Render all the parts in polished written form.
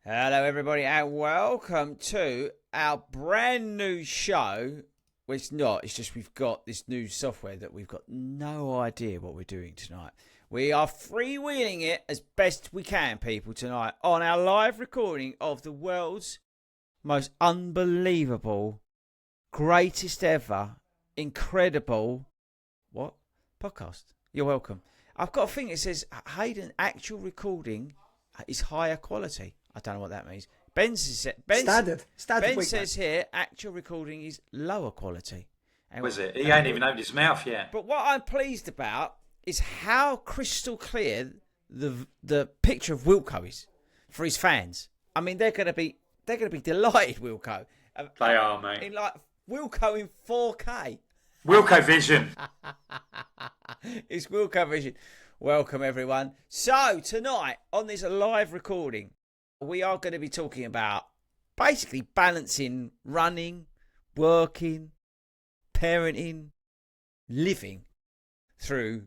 Hello, everybody, and welcome to our brand new show. Well, it's not. It's just we've got this new software that we've got no idea what we're doing tonight. We are freewheeling it as best we can, people, tonight on our live recording of the world's most unbelievable, greatest ever, incredible, podcast. You're welcome. I've got a thing that says Hayden actual recording is higher quality. I don't know what that means. Ben says here actual recording is lower quality. Was it? He ain't even opened his mouth yet. But what I'm pleased about is how crystal clear the picture of Wilco is for his fans. I mean, they're gonna be delighted, Wilco. They are, mate. In Wilco in 4K. Wilco Vision. It's Wilco Vision. Welcome, everyone. So tonight on this live recording, we are going to be talking about basically balancing running, working, parenting, living through,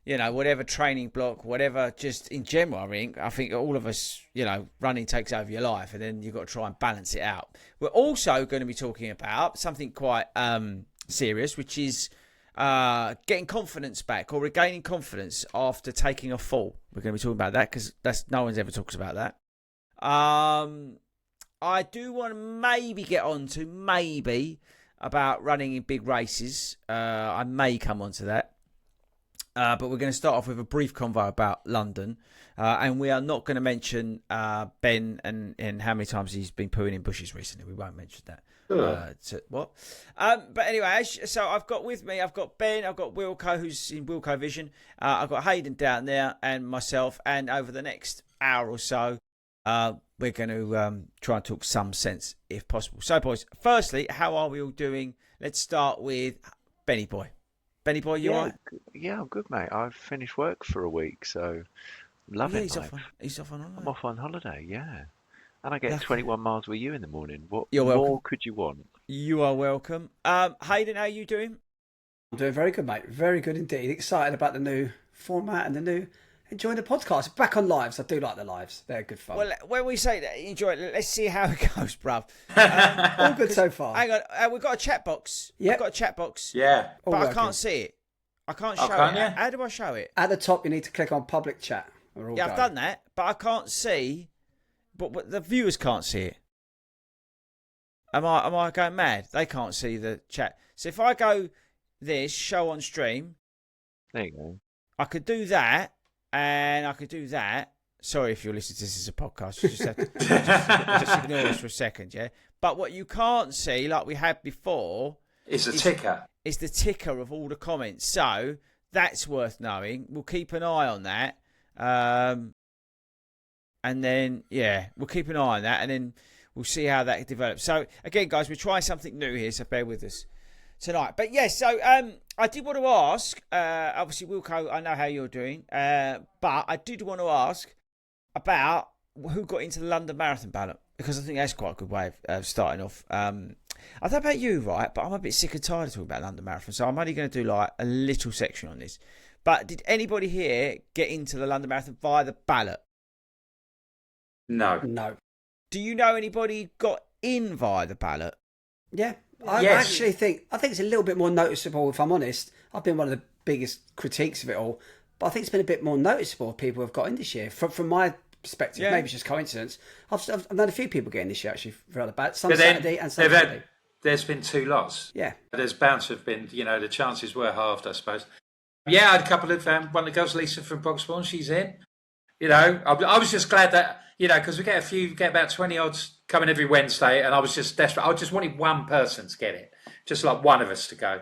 whatever training block, whatever, just in general. I think all of us, running takes over your life and then you've got to try and balance it out. We're also going to be talking about something quite serious, which is getting confidence back or regaining confidence after taking a fall. We're going to be talking about that because no one's ever talks about that. I do want to maybe get on to about running in big races. I may come on to that. But we're going to start off with a brief convo about London. And we are not going to mention Ben and how many times he's been pooing in bushes recently. We won't mention that. But anyway, so I've got Ben, I've got Wilco, who's in Wilco Vision. I've got Hayden down there and myself. And over the next hour or so, we're going to try and talk some sense if possible. So, boys, firstly, how are we all doing? Let's start with Benny Boy. Benny Boy, you all right? Yeah, I'm good, mate. I've finished work for a week, so I'm loving life. He's off on holiday. I'm off on holiday, yeah. And I get 21 miles with you in the morning. What You're more welcome. Could you want? You are welcome. Hayden, how are you doing? I'm doing very good, mate. Very good indeed. Excited about the new format and enjoying the podcast. Back on lives. I do like the lives. They're good fun. Well, when we say that, enjoy it. Let's see how it goes, bruv. All good so far. Hang on. We've got a chat box. Yep. I've got a chat box. Yeah. But I can't see it. I can't show it. How do I show it? At the top, you need to click on public chat. I've done that, but I can't see. But the viewers can't see it. Am I going mad? They can't see the chat. So if I go this show on stream, there you go. I could do that, and I could do that. Sorry if you're listening to this as a podcast. You just have to just ignore us for a second, yeah. But what you can't see, like we had before, is a ticker. It's the ticker of all the comments. So that's worth knowing. We'll keep an eye on that. And then, we'll keep an eye on that, and then we'll see how that develops. So, again, guys, we're trying something new here, so bear with us tonight. But, yes, so I did want to ask, obviously, Wilco, I know how you're doing, but I did want to ask about who got into the London Marathon ballot, because I think that's quite a good way of starting off. I don't know about you, right, but I'm a bit sick and tired of talking about London Marathon, so I'm only going to do, a little section on this. But did anybody here get into the London Marathon via the ballot? No. Do you know anybody got in via the ballot? Yeah. I actually think it's a little bit more noticeable, if I'm honest. I've been one of the biggest critiques of it all, but I think it's been a bit more noticeable people have got in this year. From my perspective, maybe it's just coincidence. I've known a few people getting this year actually via the ballot, some Saturday and some Sunday. There's been 2 lots. Yeah. There's bound to have been, the chances were halved, I suppose. Yeah, I had a couple of, one of the girls, Lisa from Broxbourne, she's in. I was just glad that, because we get about 20 odds coming every Wednesday, and I was just desperate. I just wanted one person to get it, just like one of us to go.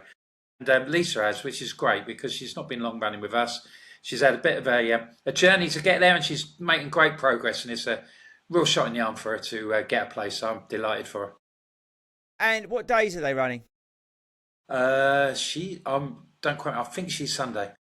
And Lisa has, which is great because she's not been long running with us. She's had a bit of a journey to get there, and she's making great progress, and it's a real shot in the arm for her to get a place. So I'm delighted for her. And what days are they running? Don't quote. I think she's Sunday.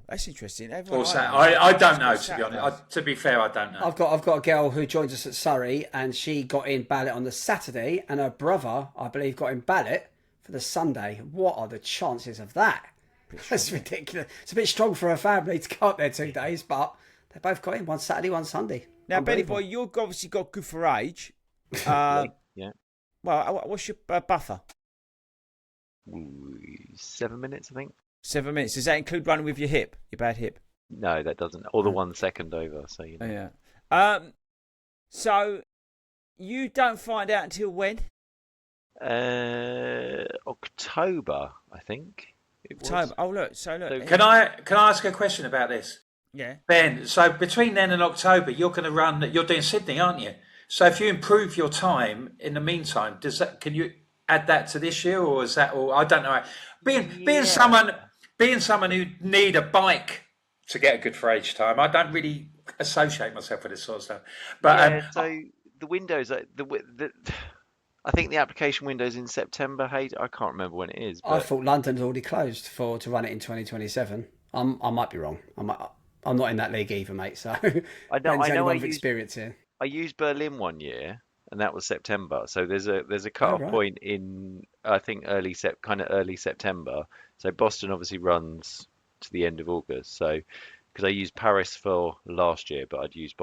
That's interesting. I don't know, to be honest. To be fair, I don't know. I've got a girl who joins us at Surrey, and she got in ballot on the Saturday, and her brother, I believe, got in ballot for the Sunday. What are the chances of that? That's ridiculous. It's a bit strong for her family to go up there 2 days, but They both got in. One Saturday, one Sunday. Now, Benny Boy, you've obviously got good for age. Yeah. Well, what's your buffer? Ooh, 7 minutes, I think. 7 minutes. Does that include running with your hip, your bad hip? No, that doesn't. Or the 1 second over. So you know. Yeah. So you don't find out until when? October, I think. October. Oh look. So look. Can I ask a question about this? Yeah. Ben, so between then and October, you're going to run. You're doing Sydney, aren't you? So if you improve your time in the meantime, can you add that to this year, or is that? Or I don't know. Being someone who need a bike to get a good for age time, I don't really associate myself with this sort of stuff. But so the windows, I think the application window's in September. Hey, I can't remember when it is. But... I thought London's already closed to run it in 2027. I might be wrong. I'm not in that league either, mate. So I know. Experience here. I used Berlin one year, and that was September. So there's a cut-off point in I think early September. So Boston obviously runs to the end of August. So because I used Paris for last year, but I'd used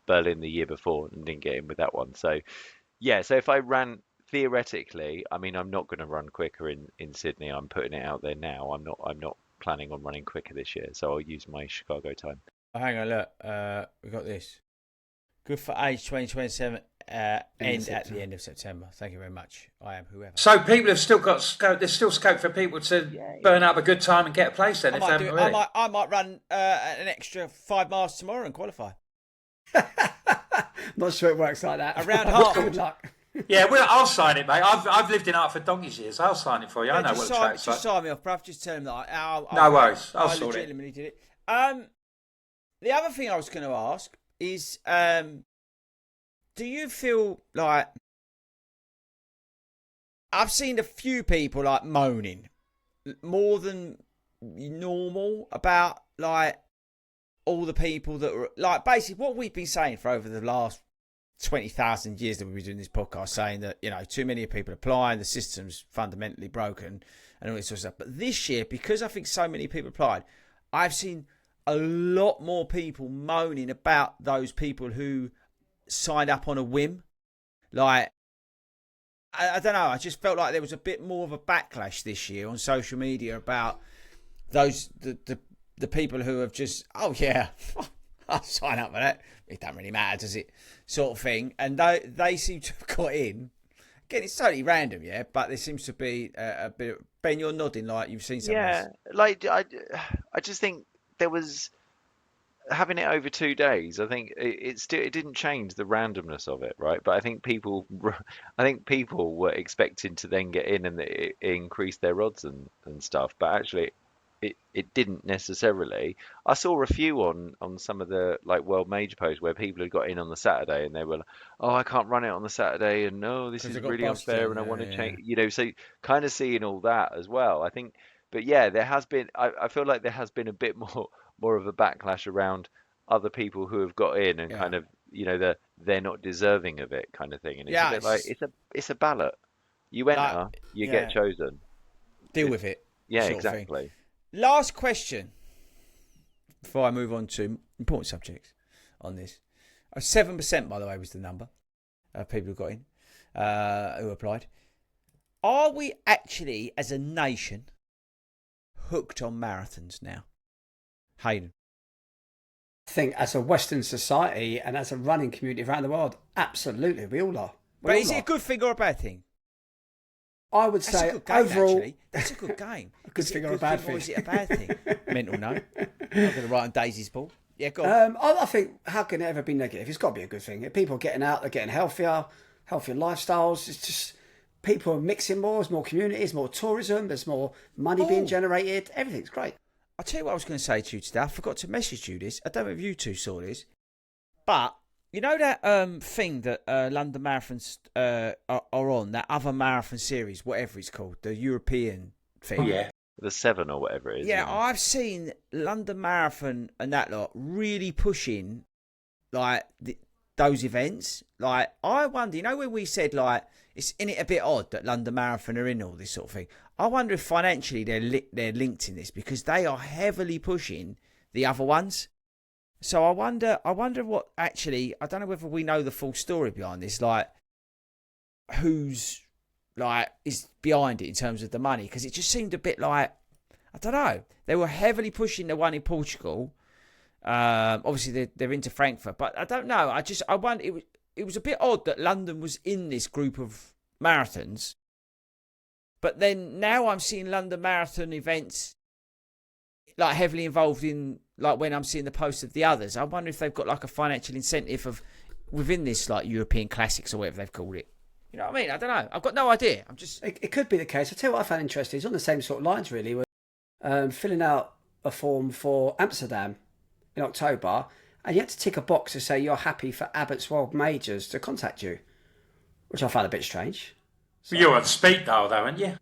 Berlin the year before and didn't get in with that one. So yeah, so if I ran theoretically, I mean, I'm not going to run quicker in Sydney. I'm putting it out there now. I'm not planning on running quicker this year, so I'll use my Chicago time. Oh, hang on, look. We got this. Good for age 2027. End at the end of September. Thank you very much. I am whoever. So people have still got scope. There's still scope for people to burn up a good time and get a place. Then, I might run an extra 5 miles tomorrow and qualify. Not sure it works like that. Around Hartford. Good luck. Yeah, well, I'll sign it, mate. I've lived in Hartford for donkey's years. I'll sign it for you. I know what the track's like. Just sign me off, bruv. Just tell him that. No worries. I'll I sort it. legitimately did it. The other thing I was going to ask is, do you feel like I've seen a few people like moaning more than normal about like all the people that were like basically what we've been saying for over the last 20,000 years that we've been doing this podcast, saying that, you know, too many people applying, the system's fundamentally broken and all this sort of stuff. But this year, because I think so many people applied, I've seen a lot more people moaning about those people who signed up on a whim. Like, I don't know, I just felt like there was a bit more of a backlash this year on social media about those the people who have just, oh yeah, I'll sign up for that. It don't really matter, does it? Sort of thing. And they seem to have got in. Again, it's totally random, yeah, but there seems to be a bit of... Ben, you're nodding like you've seen something. Yeah, like I just think there was... Having it over 2 days, I think it didn't change the randomness of it, right? But I think people were expecting to then get in and it increased their odds and stuff. But actually, it didn't necessarily. I saw a few on some of the like World Major posts where people had got in on the Saturday and they were like, oh, I can't run it on the Saturday, and no, this is really unfair, and I want to change. You know, so kind of seeing all that as well. I think, but yeah, there has been. I feel like there has been a bit more of a backlash around other people who have got in and kind of, you know, they're not deserving of it kind of thing. And it's a bit like it's a ballot. You enter, you get chosen. Deal with it. Yeah, exactly. Last question before I move on to important subjects on this. 7%, by the way, was the number of people who got in, who applied. Are we actually, as a nation, hooked on marathons now? Hayden? I think as a Western society and as a running community around the world, absolutely, we all are. But is it a good thing or a bad thing? I would say overall, actually. That's a good game. A good thing or a bad thing? Or is it a bad thing? Mental note. I'm going to write on Daisy's ball. Yeah, go on. I think, how can it ever be negative? It's got to be a good thing. People are getting out, they're getting healthier lifestyles. It's just people are mixing more. There's more communities, more tourism. There's more money being generated. Everything's great. I'll tell you what I was going to say to you today. I forgot to message you this. I don't know if you two saw this. But you know that thing that London Marathons are on, that other marathon series, whatever it's called, the European thing. Oh, yeah. The 7 or whatever it is. Yeah, I've seen London Marathon and that lot really pushing like those events. Like, I wonder, you know, when we said like it's in it a bit odd that London Marathon are in all this sort of thing. I wonder if financially they're linked in this, because they are heavily pushing the other ones. So I wonder what actually. I don't know whether we know the full story behind this. Like, who's like is behind it in terms of the money? Because it just seemed a bit like, I don't know. They were heavily pushing the one in Portugal. Obviously they're into Frankfurt, but I don't know. I wonder. It was a bit odd that London was in this group of marathons, but then now I'm seeing London Marathon events like heavily involved in, like when I'm seeing the posts of the others. I wonder if they've got like a financial incentive of within this like European Classics or whatever they've called it. You know what I mean? I don't know. I've got no idea. I'm just. It could be the case. I'll tell you what I found interesting. It's on the same sort of lines, really. We're filling out a form for Amsterdam in October, and you had to tick a box to say you're happy for Abbott's World Majors to contact you, which I found a bit strange. So. You're on speed dial, though, aren't you?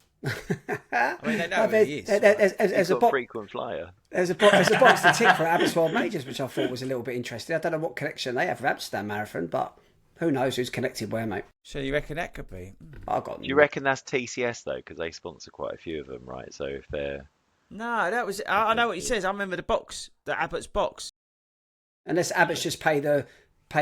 I mean, they know who he is. There's a frequent flyer. There's a box to tick for Abbott's World Majors, which I thought was a little bit interesting. I don't know what connection they have with Amsterdam Marathon, but who knows who's connected where, mate. So you reckon that could be? Do you reckon that's TCS though? Because they sponsor quite a few of them, right? So if they're No, that was. I know what he says. I remember the box, the Abbott's box. Unless Abbott's just pay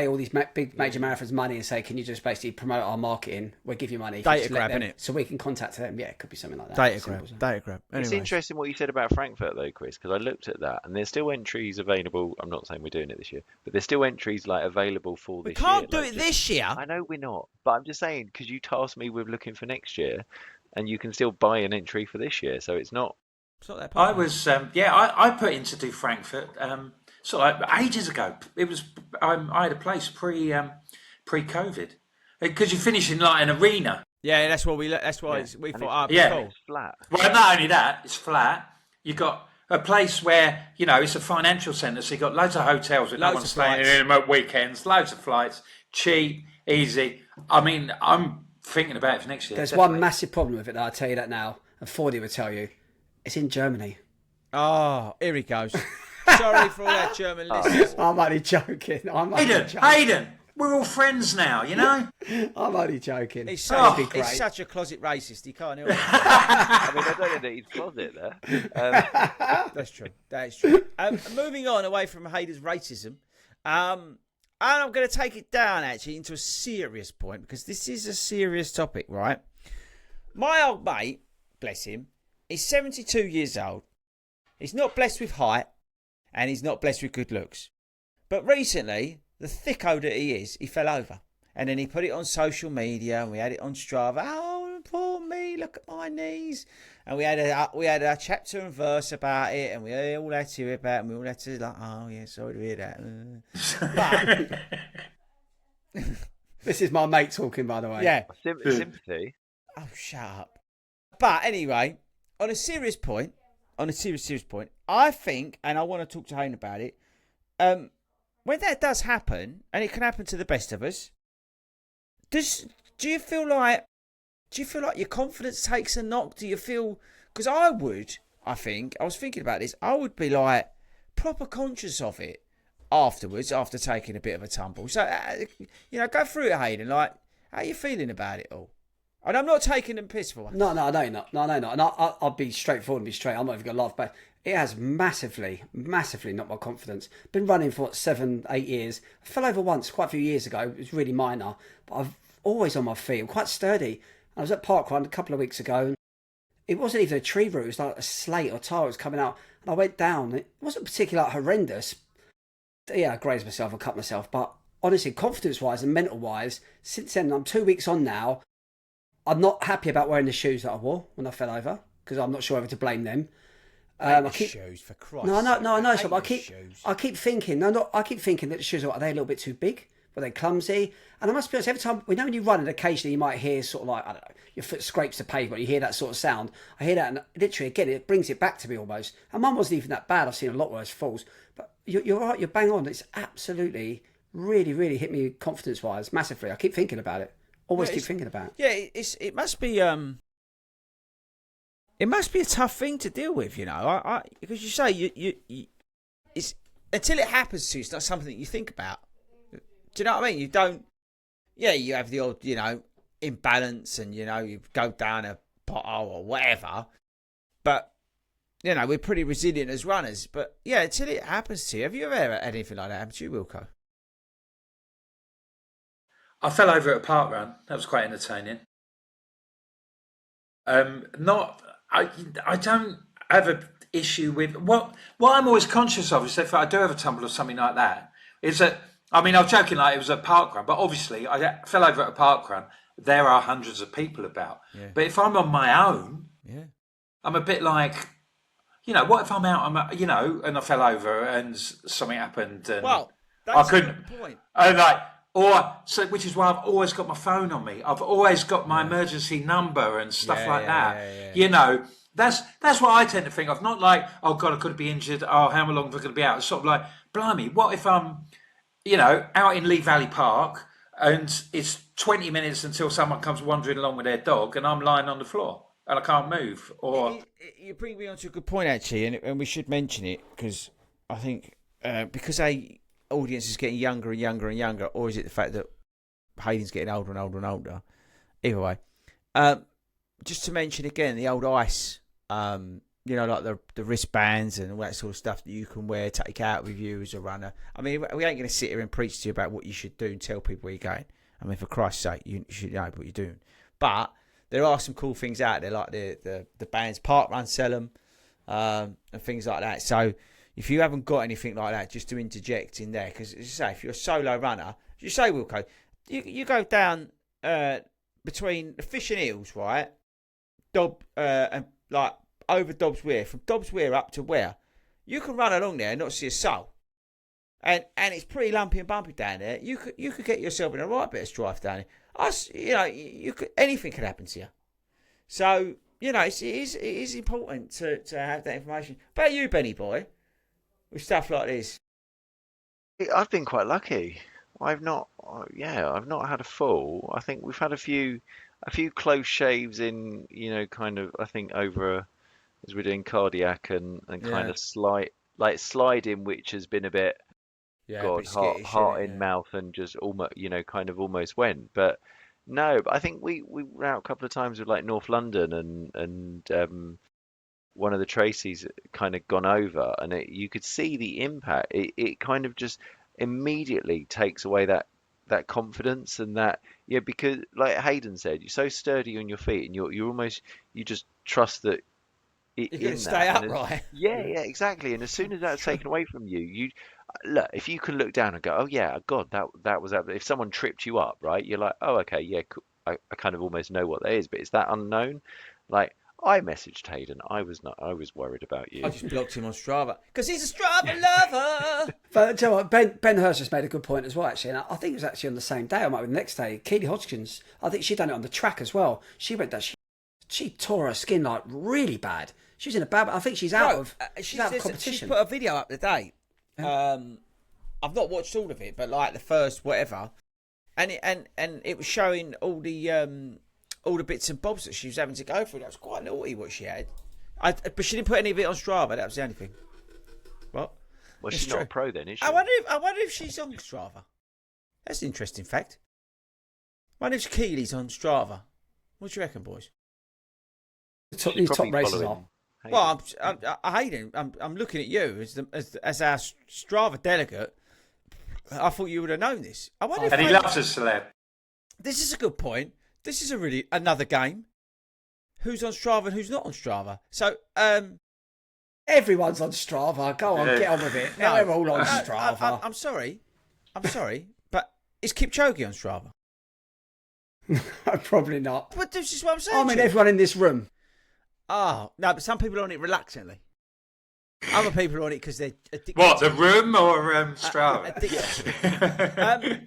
all these big major marathons money and say, can you just basically promote our marketing? We'll give you money. Data grab, innit? So we can contact them. Yeah, it could be something like that. Data grab. It's interesting what you said about Frankfurt though, Chris, because I looked at that and there's still entries available. I'm not saying we're doing it this year, but there's still entries like available for this year. We can't do it this year. I know we're not, but I'm just saying because you tasked me with looking for next year, and you can still buy an entry for this year, so it's not. It's not that I was, I put in to do Frankfurt. Sort of like ages ago. It was I had a place pre-COVID because you finish in like an arena. Yeah, that's what we. That's why we thought. It's flat. Well, not only that, it's flat. You got a place where it's a financial centre, so you got loads of hotels with no one staying in them at weekends, loads of flights, cheap, easy. I mean, I'm thinking about it for next year. There's one massive problem with it, though, I'll tell you that now, and FORDY will tell you. It's in Germany. Oh, here he goes. Sorry for all our German listeners. I'm only joking. Hayden, we're all friends now, you know? I'm only joking. He's such a closet racist. He can't help it. I mean, I don't know that he's closet there. That's true. That is true. Moving on away from Hayden's racism, and I'm going to take it down actually into a serious point because this is a serious topic, right? My old mate, bless him, he's 72 years old. He's not blessed with height. And he's not blessed with good looks. But recently, the thicko that he is, he fell over. And then he put it on social media and we had it on Strava. Oh, poor me, look at my knees. And we had a chapter and verse about it and we all had to hear about it and we all had to like, oh yeah, sorry to hear that. But this is my mate talking, by the way. Yeah. Sympathy. Oh, shut up. But anyway, on a serious point, I think, and I want to talk to Hayden about it, when that does happen, and it can happen to the best of us, do you feel like your confidence takes a knock? Do you feel, because I was thinking about this, I would be like proper conscious of it afterwards, after taking a bit of a tumble. So, go through it, Hayden, like, how are you feeling about it all? And I'm not taking them piss for one. No, I know you're not. No. And I'll be straightforward and be straight. I'm not even going to laugh, but it has massively knocked my confidence. Been running for 7-8 years. I fell over once quite a few years ago. It was really minor, but I'm always on my feet. I'm quite sturdy. I was at Parkrun a couple of weeks ago, and it wasn't even a tree route. It was like a slate or tar was coming out, and I went down. It wasn't particularly horrendous. Yeah, I grazed myself and cut myself, but honestly, confidence-wise and mental-wise, since then, I'm 2 weeks on now. I'm not happy about wearing the shoes that I wore when I fell over because I'm not sure whether to blame them. Shoes for Christ. No, I know. So I keep thinking. I keep thinking that the shoes are they a little bit too big? Were they clumsy? And I must be honest. Every time when you run, and occasionally you might hear sort of like, I don't know, your foot scrapes the pavement. You hear that sort of sound. I hear that, and literally again, it brings it back to me almost. And mine wasn't even that bad. I've seen a lot worse falls. But you're right. You're bang on. It's absolutely really, really hit me confidence wise massively. I keep thinking about it. Always keep thinking about it. Yeah, it must be a tough thing to deal with, because you say you it's until it happens to you, it's not something that you think about. Do you know what I mean? You don't. Yeah, you have the odd, imbalance, and you go down a pothole or whatever. But you know, we're pretty resilient as runners. But yeah, until it happens to you, have you ever had anything like that happen to you, Wilco? I fell over at a park run. That was quite entertaining. Not, I don't have an issue with what I'm always conscious of is if I do have a tumble or something like that, is that, I mean, I was joking like it was a park run, but obviously I fell over at a park run. There are hundreds of people about. Yeah. But if I'm on my own, I'm a bit like, you know, what if I'm out, you know, and I fell over and something happened and that's I couldn't, the point. And like, which is why I've always got my phone on me. I've always got my emergency number and stuff like that. Yeah. You know, that's what I tend to think of. Not like, oh God, I could be injured. Oh, how long am I going to be out? It's sort of like, blimey, what if I'm, you know, out in Lee Valley Park and it's 20 minutes until someone comes wandering along with their dog and I'm lying on the floor and I can't move? Or you bring me on to a good point actually, and we should mention it because I think because audience is getting younger and younger and younger, or is it the fact that Hayden's getting older and older and older? Either way, just to mention again the old ice, you know, like the wristbands and all that sort of stuff that you can wear, take out with you as a runner. I mean, we ain't going to sit here and preach to you about what you should do and tell people where you're going. I mean, for Christ's sake, you should know what you're doing. But there are some cool things out there, like the bands, Park Run sell them, and things like that. So if you haven't got anything like that, just to interject in there, because as you say, if you're a solo runner, as you say, Wilco, you go down between the Fish and Eels, right? And like over Dobbs Weir, from Dobbs Weir up to where you can run along there and not see a soul, and it's pretty lumpy and bumpy down there. You could get yourself in a right bit of strife down there. You know, anything could happen to you. So you know, it is important to have that information. About you, Benny boy, with stuff like this? I've been quite lucky. I've not had a fall. I think we've had a few close shaves in, you know, kind of, I think over as we're doing cardiac and kind of sliding, which has been a bit, heart in mouth and just almost, you know, kind of almost went. But no, but I think we were out a couple of times with like North London and one of the Tracy's kind of gone over, and you could see the impact. It kind of just immediately takes away that confidence and that, because like Hayden said, you're so sturdy on your feet and you just trust that you're going to stay upright. Yeah, exactly. And as soon as that's taken away from you look, if you can look down and go, oh yeah, God, that was that. If someone tripped you up, right, you're like, oh okay, yeah, cool. I kind of almost know what that is, but it's that unknown. Like, I messaged Hayden. I was worried about you. I just blocked him on Strava because he's a Strava lover. But tell you what, Ben Hurst just made a good point as well, actually. And I think it was actually on the same day, or might be the next day. Keely Hodgkins, I think she'd done it on the track as well. She went down. She tore her skin like really bad. She was in a bad. I think she's out of competition. She put a video up today. Yeah. I've not watched all of it, but like the first whatever, and it was showing all the bits and bobs that she was having to go through. That was quite naughty what she had. But she didn't put any of it on Strava. That was the only thing. What? Well, she's not a pro then, is she? I wonder if she's on Strava. That's an interesting fact. I wonder if Keely's on Strava. What do you reckon, boys? These top races are. Well, Hayden, I'm looking at you as our Strava delegate. I thought you would have known this. I wonder and he loves a celeb. This is a good point. This is another game. Who's on Strava and who's not on Strava? So, everyone's on Strava. Go on, get on with it. Now we're all on Strava. I'm sorry, but is Kipchoge on Strava? Probably not. But this is what I'm saying. I mean, everyone in this room. Oh, no, but some people are on it reluctantly. Other people are on it because they're addicted. What, the room or Strava?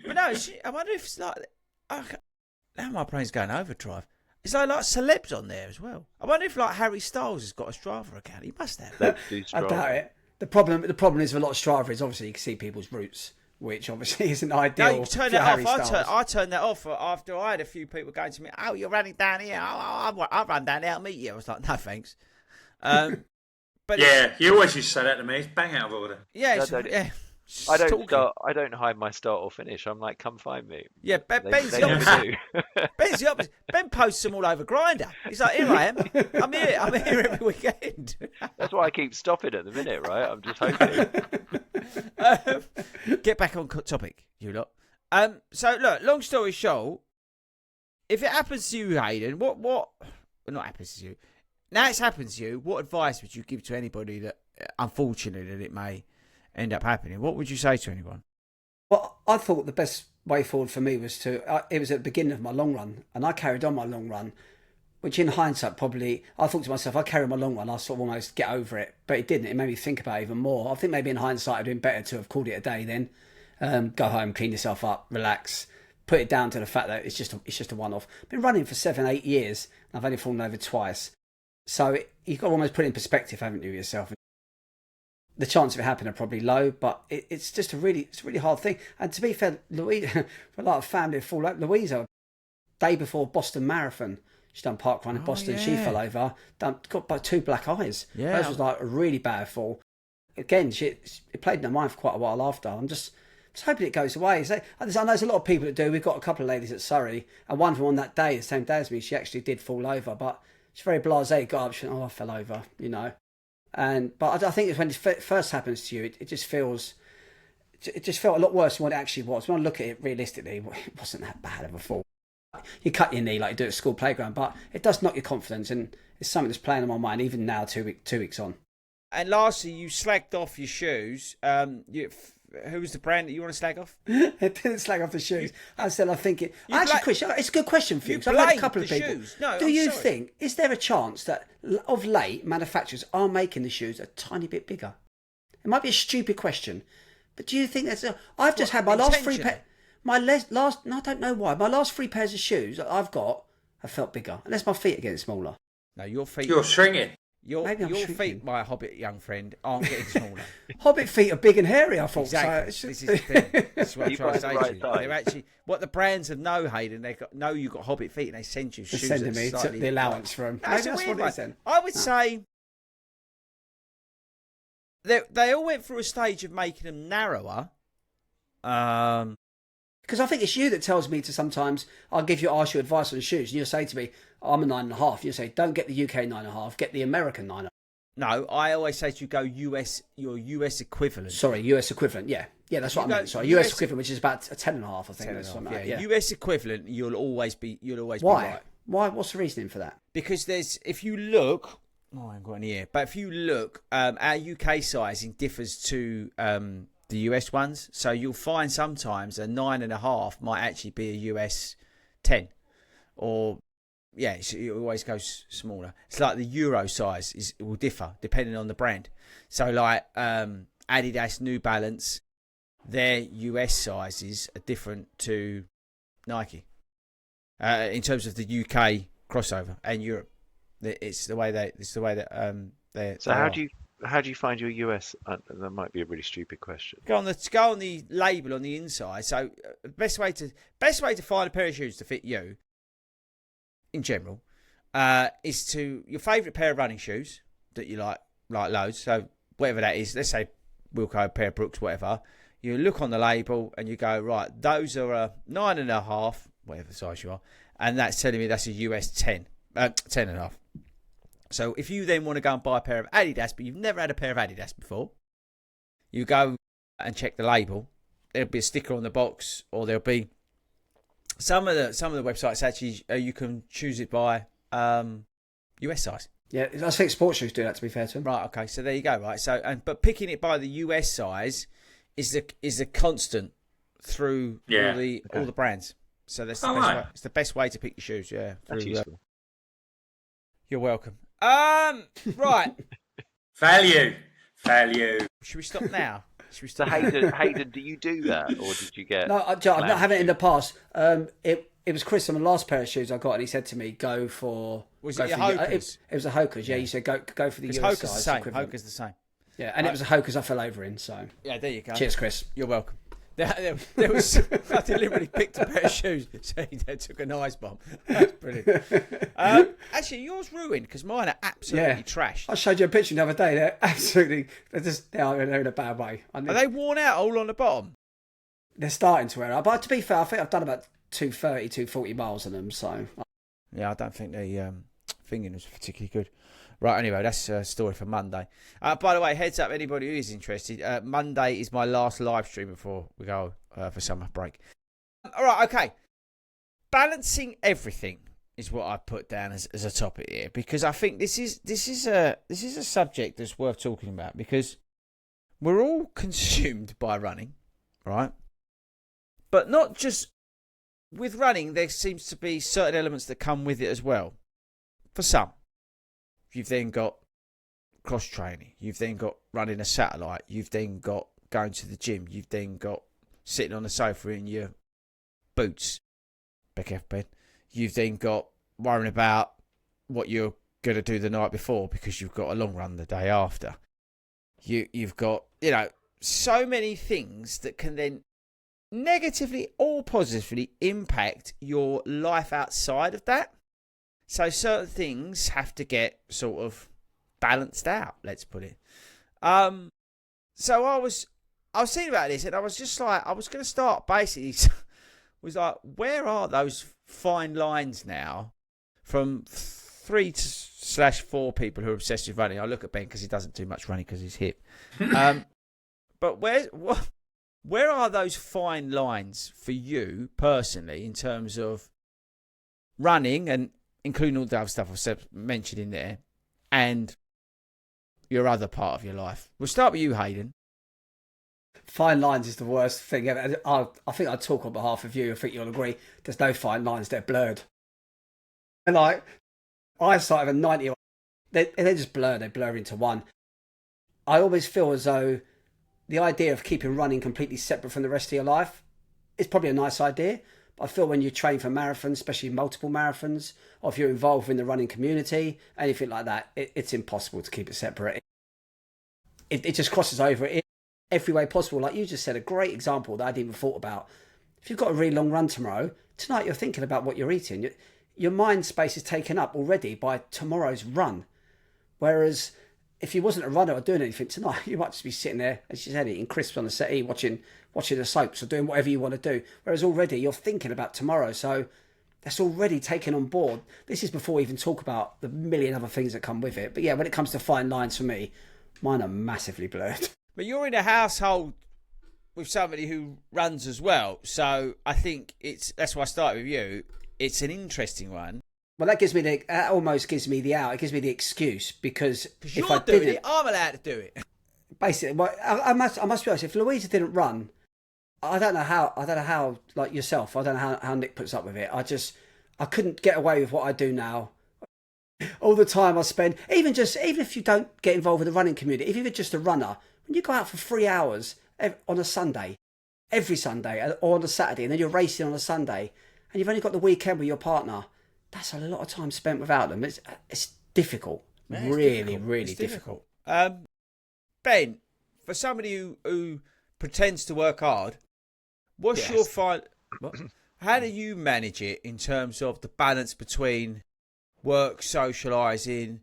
But no, I wonder if it's like... Now my brain's going overdrive. Is there like celebs on there as well? I wonder if like Harry Styles has got a Strava account. He must have. I doubt it. The problem is with a lot of Strava is obviously you can see people's routes, which obviously isn't ideal. No, you turn that off. I turned that off after I had a few people going to me. Oh, you're running down here. I'll run down there. I'll meet you. I was like, no thanks. But yeah, you always used to say that to me. It's bang out of order. Yeah, I don't talking. start. I don't hide my start or finish. I'm like, come find me. Yeah, Ben's They the never opposite. do. Ben's the opposite. Ben posts them all over Grindr. He's like, here I am. I'm here every weekend. That's why I keep stopping at the minute, right? I'm just hoping. Get back on topic, you lot. So look, long story short, if it happens to you, Hayden, what not happens to you? Now it's happened to you. What advice would you give to anybody that, unfortunately, that it may end up happening? What would you say to anyone? Well, I thought the best way forward for me was it was at the beginning of my long run, and I carried on my long run, which in hindsight probably, I thought to myself, I carry my long run, I'll sort of almost get over it. But it didn't. It made me think about it even more. I think maybe in hindsight it'd been better to have called it a day then. Go home, clean yourself up, relax, put it down to the fact that it's just a one-off. I've been running for 7-8 years, and I've only fallen over twice. So you've got to almost put it in perspective, haven't you, yourself? The chance of it happening are probably low, but it's just a really hard thing. And to be fair, Louise, for a lot of family fall out. Louisa, day before Boston Marathon, she done park run in Boston. Yeah. She fell over, got about 2 black eyes. Yeah, hers was like a really bad fall. Again, it played in her mind for quite a while after. I'm just hoping it goes away. So, I know there's a lot of people that do. We've got a couple of ladies at Surrey, and one of them on that day, the same day as me, she actually did fall over, but she's very blasé. Got up, she went, I fell over, you know. But I think it's when it first happens to you, it just felt a lot worse than what it actually was. When I look at it realistically, it wasn't that bad of a fall. You cut your knee like you do at a school playground, but it does knock your confidence, and it's something that's playing on my mind even now, 2 weeks on. And lastly, you slagged off your shoes. Who was the brand that you want to slag off? I didn't slag off the shoes. I said I think it. Actually, Chris, it's a good question for you. Because I've had a couple of people. Shoes. No, do you think, is there a chance that of late manufacturers are making the shoes a tiny bit bigger? It might be a stupid question, but do you think there's a? I've just had my last 3 pair. No, I don't know why. My last 3 pairs of shoes that I've got have felt bigger, unless my feet are getting smaller. No, your feet. You're shrinking. Your feet, my Hobbit young friend, aren't getting smaller. Hobbit feet are big and hairy, I thought. Exactly. So this is the thing. This is what I'm trying to say to you. They're actually, what the brands have Hayden, they know you've got Hobbit feet, and they send you shoes. They're sending me the allowance for them. That's what it is then. I would say they all went through a stage of making them narrower. Because I think it's you that tells me to sometimes, ask you advice on shoes, and you'll say to me, I'm a 9.5. You'll say, don't get the UK 9.5, get the American 9.5. No, I always say to you, go your US equivalent. Sorry, US equivalent, yeah. Yeah, that's what I meant. Sorry, US equivalent, which is about a 10.5, I think. 10.5, yeah. US equivalent, you'll always be right. Why? What's the reasoning for that? Because if you look, I haven't got any here, but if you look, our UK sizing differs to the US ones, so you'll find sometimes a 9.5 might actually be a US 10, or it always goes smaller. It's like the Euro size it will differ depending on the brand. So like Adidas, New Balance, their US sizes are different to Nike in terms of the UK crossover and Europe. It's the way that they're. So how do you find your US? That might be a really stupid question. Go on the label on the inside. So best way to find a pair of shoes to fit you, in general, is to your favourite pair of running shoes that you like loads. So whatever that is, let's say Wilco, pair of Brooks, whatever. You look on the label and you go, right, those are a 9.5, whatever size you are, and that's telling me that's a US 10.5. So if you then want to go and buy a pair of Adidas, but you've never had a pair of Adidas before, you go and check the label. There'll be a sticker on the box, or there'll be some of the websites actually you can choose it by US size. Yeah, I think sports shoes do that. To be fair to them. Right. Okay. So there you go. Right. So but picking it by the US size is a constant through all the brands. So that's the best way. It's the best way to pick your shoes. Yeah. That's useful. You're welcome. Right. Value. Should we stop now? So Hayden, do you do that, or did you get? No, I've not had it in the past. It was Chris on the last pair of shoes I got, and he said to me, "Go for." Was it your Hoka's? It was a Hoka's. Yeah, you said go for the US size equivalent. Hoka's the same. Yeah, and it was a Hoka's I fell over in. So yeah, there you go. Cheers, Chris. You're welcome. There was I deliberately picked a pair of shoes, so he took an ice bomb. That's brilliant. Actually, yours ruined because mine are absolutely trashed. I showed you a picture the other day. They're in a bad way. Are they worn out all on the bottom? They're starting to wear out. But to be fair, I think I've done about 240 miles on them. So yeah, I don't think the thinking was particularly good. Right, anyway, that's a story for Monday. By the way, heads up, anybody who is interested, Monday is my last live stream before we go for summer break. All right, okay. Balancing everything is what I put down as a topic here, because I think this is a subject that's worth talking about, because we're all consumed by running, right? But not just with running, there seems to be certain elements that come with it as well. For some. You've then got cross training. You've then got running a satellite. You've then got going to the gym. You've then got sitting on the sofa in your boots. Back off bed. You've then got worrying about what you're going to do the night before because you've got a long run the day after. You've got, so many things that can then negatively or positively impact your life outside of that. So certain things have to get sort of balanced out, let's put it. So I was thinking about this, and I was just like, I was going to start basically, was like, where are those fine lines now from 3/4 people who are obsessed with running? I look at Ben because he doesn't do much running because he's hip. But where are those fine lines for you personally in terms of running, and including all the other stuff I've mentioned in there, and your other part of your life? We'll start with you, Hayden. Fine lines is the worst thing ever. I think I talk on behalf of you. I think you'll agree. There's no fine lines. They're blurred. And like, eyesight of a 90-year-old, they're just blurred. They blur into one. I always feel as though the idea of keeping running completely separate from the rest of your life is probably a nice idea. I feel when you train for marathons, especially multiple marathons, or if you're involved in the running community, anything like that, it's impossible to keep it separate. It just crosses over in every way possible. Like you just said, a great example that I'd even thought about. If you've got a really long run tomorrow, tonight you're thinking about what you're eating. Your mind space is taken up already by tomorrow's run. Whereas if you wasn't a runner or doing anything tonight, you might just be sitting there, as you said, eating crisps on the settee, watching the soaps or doing whatever you want to do. Whereas already you're thinking about tomorrow. So that's already taken on board. This is before we even talk about the million other things that come with it. But yeah, when it comes to fine lines for me, mine are massively blurred. But you're in a household with somebody who runs as well. So I think that's why I started with you. It's an interesting one. Well, that almost gives me the out. It gives me the excuse because if you're I doing didn't, it, I'm allowed to do it. Basically, well, I must be honest. If Louisa didn't run, I don't know how. Like yourself, I don't know how Nick puts up with it. I couldn't get away with what I do now. All the time I spend, even if you don't get involved with the running community, if you're just a runner, when you go out for 3 hours on a Sunday, every Sunday, or on a Saturday, and then you're racing on a Sunday, and you've only got the weekend with your partner. That's a lot of time spent without them. It's difficult. Yeah, really difficult. Ben, for somebody who pretends to work hard, what's your how do you manage it in terms of the balance between work, socialising,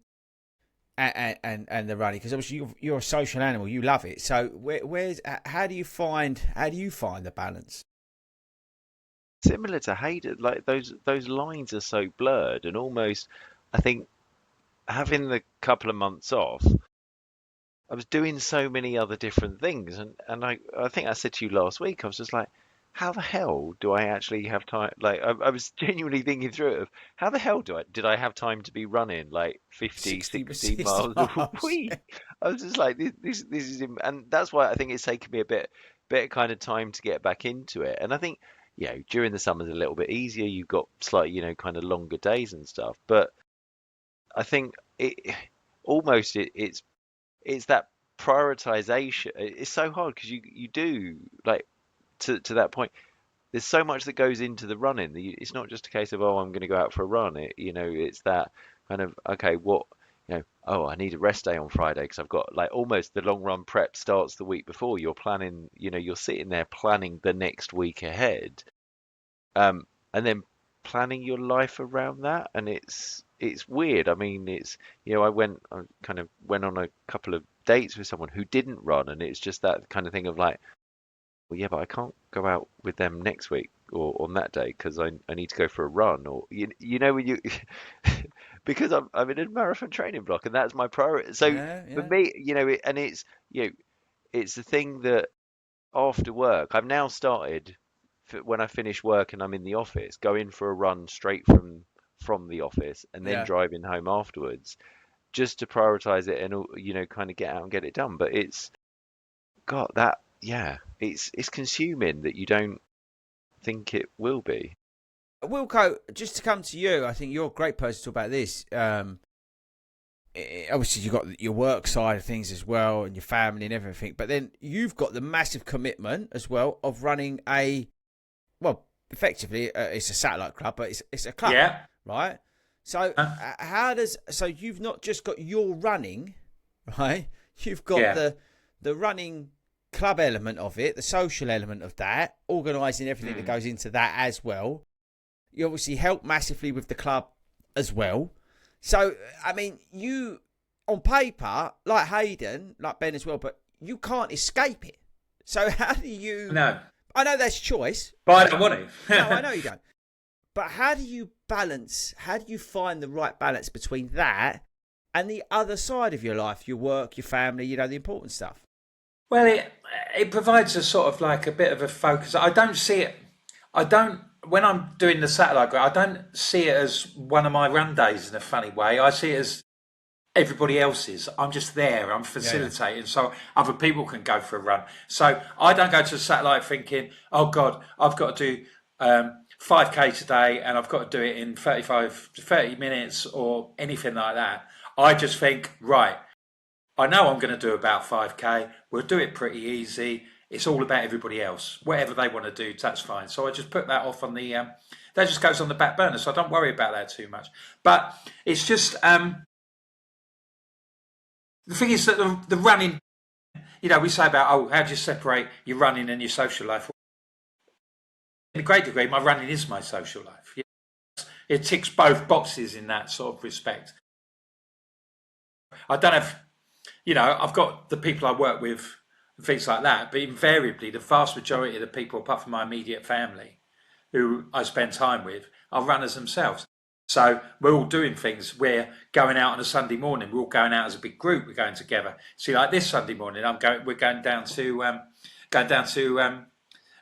and the running? Because obviously you're a social animal, you love it. So how do you find the balance? Similar to Hayden, like those lines are so blurred, and almost, I think, having the couple of months off, I was doing so many other different things, and I think I said to you last week, I was just like, how the hell do I actually have time? Like I was genuinely thinking through it of how the hell did I have time to be running like 50, 60 miles a week? I was just like, this is, and that's why I think it's taken me a bit kind of time to get back into it, and I think. During the summer's a little bit easier. You've got slightly, kind of longer days and stuff. But I think it's that prioritization. It's so hard because you do like to that point. There's so much that goes into the running. It's not just a case of I'm going to go out for a run. It's that kind of okay. What oh, I need a rest day on Friday because I've got like almost the long run prep starts the week before. You're planning, you're sitting there planning the next week ahead, and then planning your life around that, and it's weird. I mean, I kind of went on a couple of dates with someone who didn't run, and it's just that kind of thing of like, well, yeah, but I can't go out with them next week or on that day because I need to go for a run, or when you because I'm in a marathon training block and that's my priority. So for me, it's the thing that after work I've now started when I finish work and I'm in the office, going for a run straight from the office and then driving home afterwards, just to prioritize it and kind of get out and get it done. But it's got that, it's consuming that you don't think it will be. Wilco, just to come to you, I think you're a great person to talk about this. Obviously, you've got your work side of things as well and your family and everything, but then you've got the massive commitment as well of running effectively, it's a satellite club, but it's a club, right? So so you've not just got your running, right? You've got the running club element of it, the social element of that, organising everything that goes into that as well. You obviously help massively with the club as well. So, I mean, you, on paper, like Hayden, like Ben as well, but you can't escape it. So how do you... No. I know that's choice. But I don't want to. No, I know you don't. But how do you find the right balance between that and the other side of your life, your work, your family, the important stuff? Well, it provides a sort of like a bit of a focus. When I'm doing the satellite group, I don't see it as one of my run days in a funny way. I see it as everybody else's. I'm just there. I'm facilitating, so other people can go for a run. So I don't go to the satellite thinking, oh God, I've got to do 5K today and I've got to do it in 30 minutes or anything like that. I just think, right, I know I'm going to do about 5K. We'll do it pretty easy. It's all about everybody else. Whatever they want to do, that's fine. So I just put that off on the... that just goes on the back burner, so I don't worry about that too much. But it's just... the thing is that the running... we say about, how do you separate your running and your social life? In a great degree, my running is my social life. It ticks both boxes in that sort of respect. I don't have... I've got the people I work with... things like that, but invariably the vast majority of the people, apart from my immediate family, who I spend time with, are runners themselves. So we're all doing things. We're going out on a Sunday morning. We're all going out as a big group. We're going together. See, like this Sunday morning, we're going down to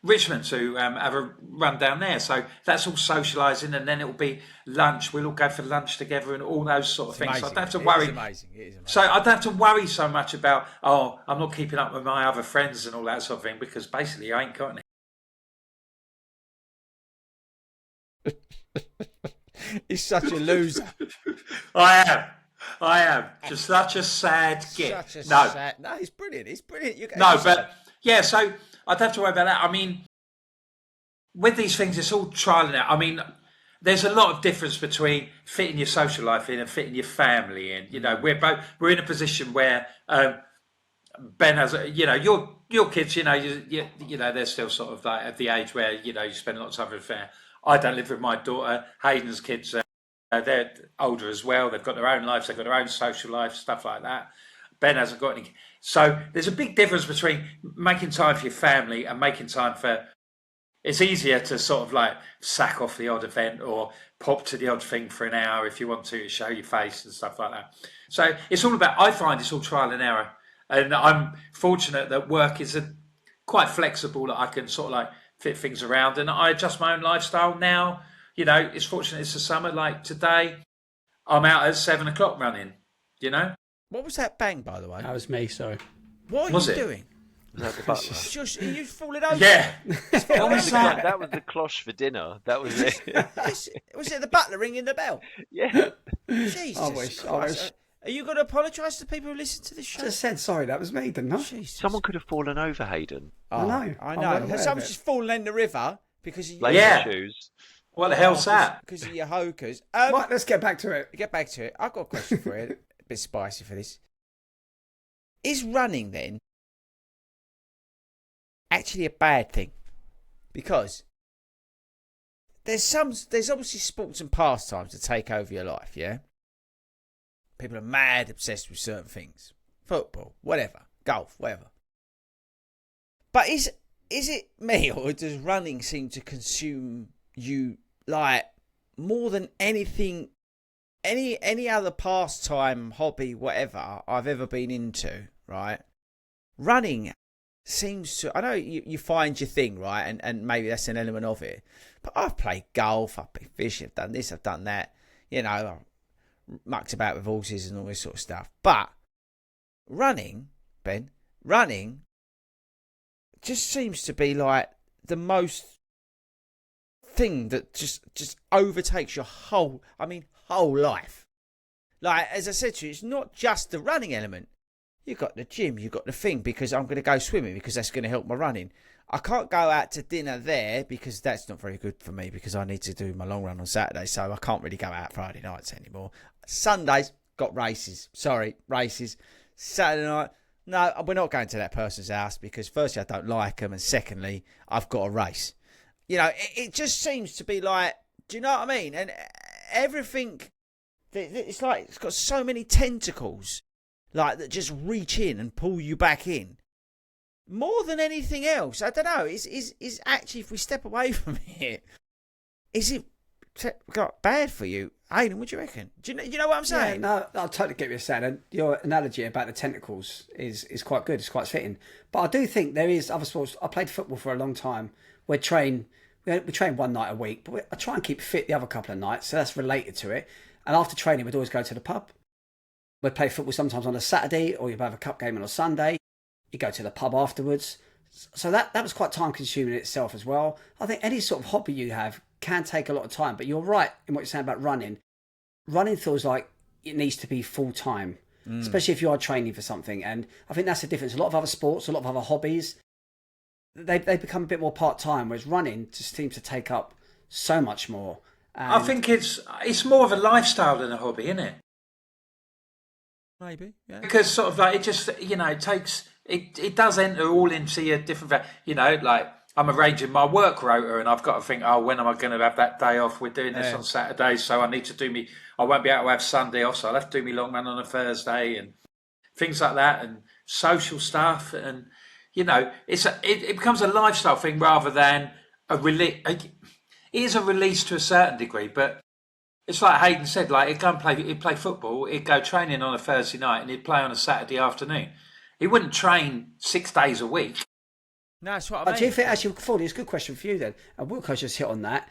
Richmond to have a run down there. So that's all socialising, and then it'll be lunch. We'll all go for lunch together and all those sort of things. Amazing. So I don't have to worry. It is amazing. So I don't have to worry so much about, I'm not keeping up with my other friends and all that sort of thing, because basically I ain't got any. He's such a loser. I am. Just such a sad git. Sad... No, he's brilliant. So I don't have to worry about that. I mean, with these things, it's all trial and error. I mean, there's a lot of difference between fitting your social life in and fitting your family in. We're in a position where Ben has, your kids, they're still sort of like at the age where, you spend a lot of time with them. I don't live with my daughter. Hayden's kids, they're older as well. They've got their own lives. They've got their own social life, stuff like that. Ben hasn't got any. So there's a big difference between making time for your family and making time for... It's easier to sort of like sack off the odd event or pop to the odd thing for an hour if you want to show your face and stuff like that. So it's all about... I find it's all trial and error. And I'm fortunate that work is quite flexible, that I can sort of like fit things around, and I adjust my own lifestyle now. It's fortunate it's the summer. Like today, I'm out at 7 o'clock running. What was that bang, by the way? That was me, sorry. What are you doing? Was that the butler? Are you falling over? Yeah. What was that? That was the cloche for dinner. That was it. Was it the butler ringing the bell? Yeah. Jesus I wish. Are you going to apologise to people who listen to this show? I just said sorry, that was me, didn't I? Jesus. Someone could have fallen over, Hayden. I know. I know. Someone's just fallen in the river because of Laser shoes. What the hell's that? Because of your hokers. Right, let's get back to it. Get back to it. I've got a question for you. bit spicy for this. Is running then actually a bad thing? Because there's obviously sports and pastimes that take over your life, yeah? People are mad obsessed with certain things. Football, whatever, golf, whatever. But is it me, or does running seem to consume you like more than anything, any other pastime, hobby, whatever I've ever been into, right? Running seems to, I know you find your thing, right? And maybe that's an element of it. But I've played golf, I've been fishing, I've done this, I've done that. You know, I've mucked about with horses and all this sort of stuff. But running, Ben, just seems to be like the most thing that just overtakes your whole life. Like, as I said to you, it's not just the running element. You've got the gym, you've got the thing, because I'm going to go swimming because that's going to help my running. I can't go out to dinner there because that's not very good for me, because I need to do my long run on Saturday, so I can't really go out Friday nights anymore. Sundays, got races. Sorry, races. Saturday night, no, we're not going to that person's house because firstly, I don't like them, and secondly, I've got a race. You know, it just seems to be like, do you know what I mean? And everything, it's like it's got so many tentacles, like, that just reach in and pull you back in. More than anything else, I don't know. Is actually, if we step away from it, is it got bad for you? Aidan, what do you reckon? Do you know what I'm saying? Yeah, no, I totally get what you're saying. And your analogy about the tentacles is quite good. It's quite fitting. But I do think there is other sports. I played football for a long time. We train one night a week, but I try and keep fit the other couple of nights. So that's related to it. And after training, we'd always go to the pub. We'd play football sometimes on a Saturday, or you'd have a cup game on a Sunday. You go to the pub afterwards. So that was quite time consuming in itself as well. I think any sort of hobby you have can take a lot of time, but you're right in what you're saying about running. Running feels like it needs to be full time, especially if you are training for something. And I think that's the difference. A lot of other sports, a lot of other hobbies, they become a bit more part time, whereas running just seems to take up so much more. And I think it's more of a lifestyle than a hobby, isn't it? Maybe, yeah. Because sort of like it just, you know, it takes, it does enter all into your different, you know, like I'm arranging my work rota and I've got to think, oh, when am I going to have that day off? We're doing this on Saturday, so I need to do I won't be able to have Sunday off, so I'll have to do me long run on a Thursday and things like that, and social stuff. And, you know, it becomes a lifestyle thing rather than a release. It is a release to a certain degree, but it's like Hayden said, like he'd play football, he'd go training on a Thursday night and he'd play on a Saturday afternoon. He wouldn't train 6 days a week. No, that's what I mean. Do you think, actually, Fordy, it's a good question for you then, and Wilco's just hit on that.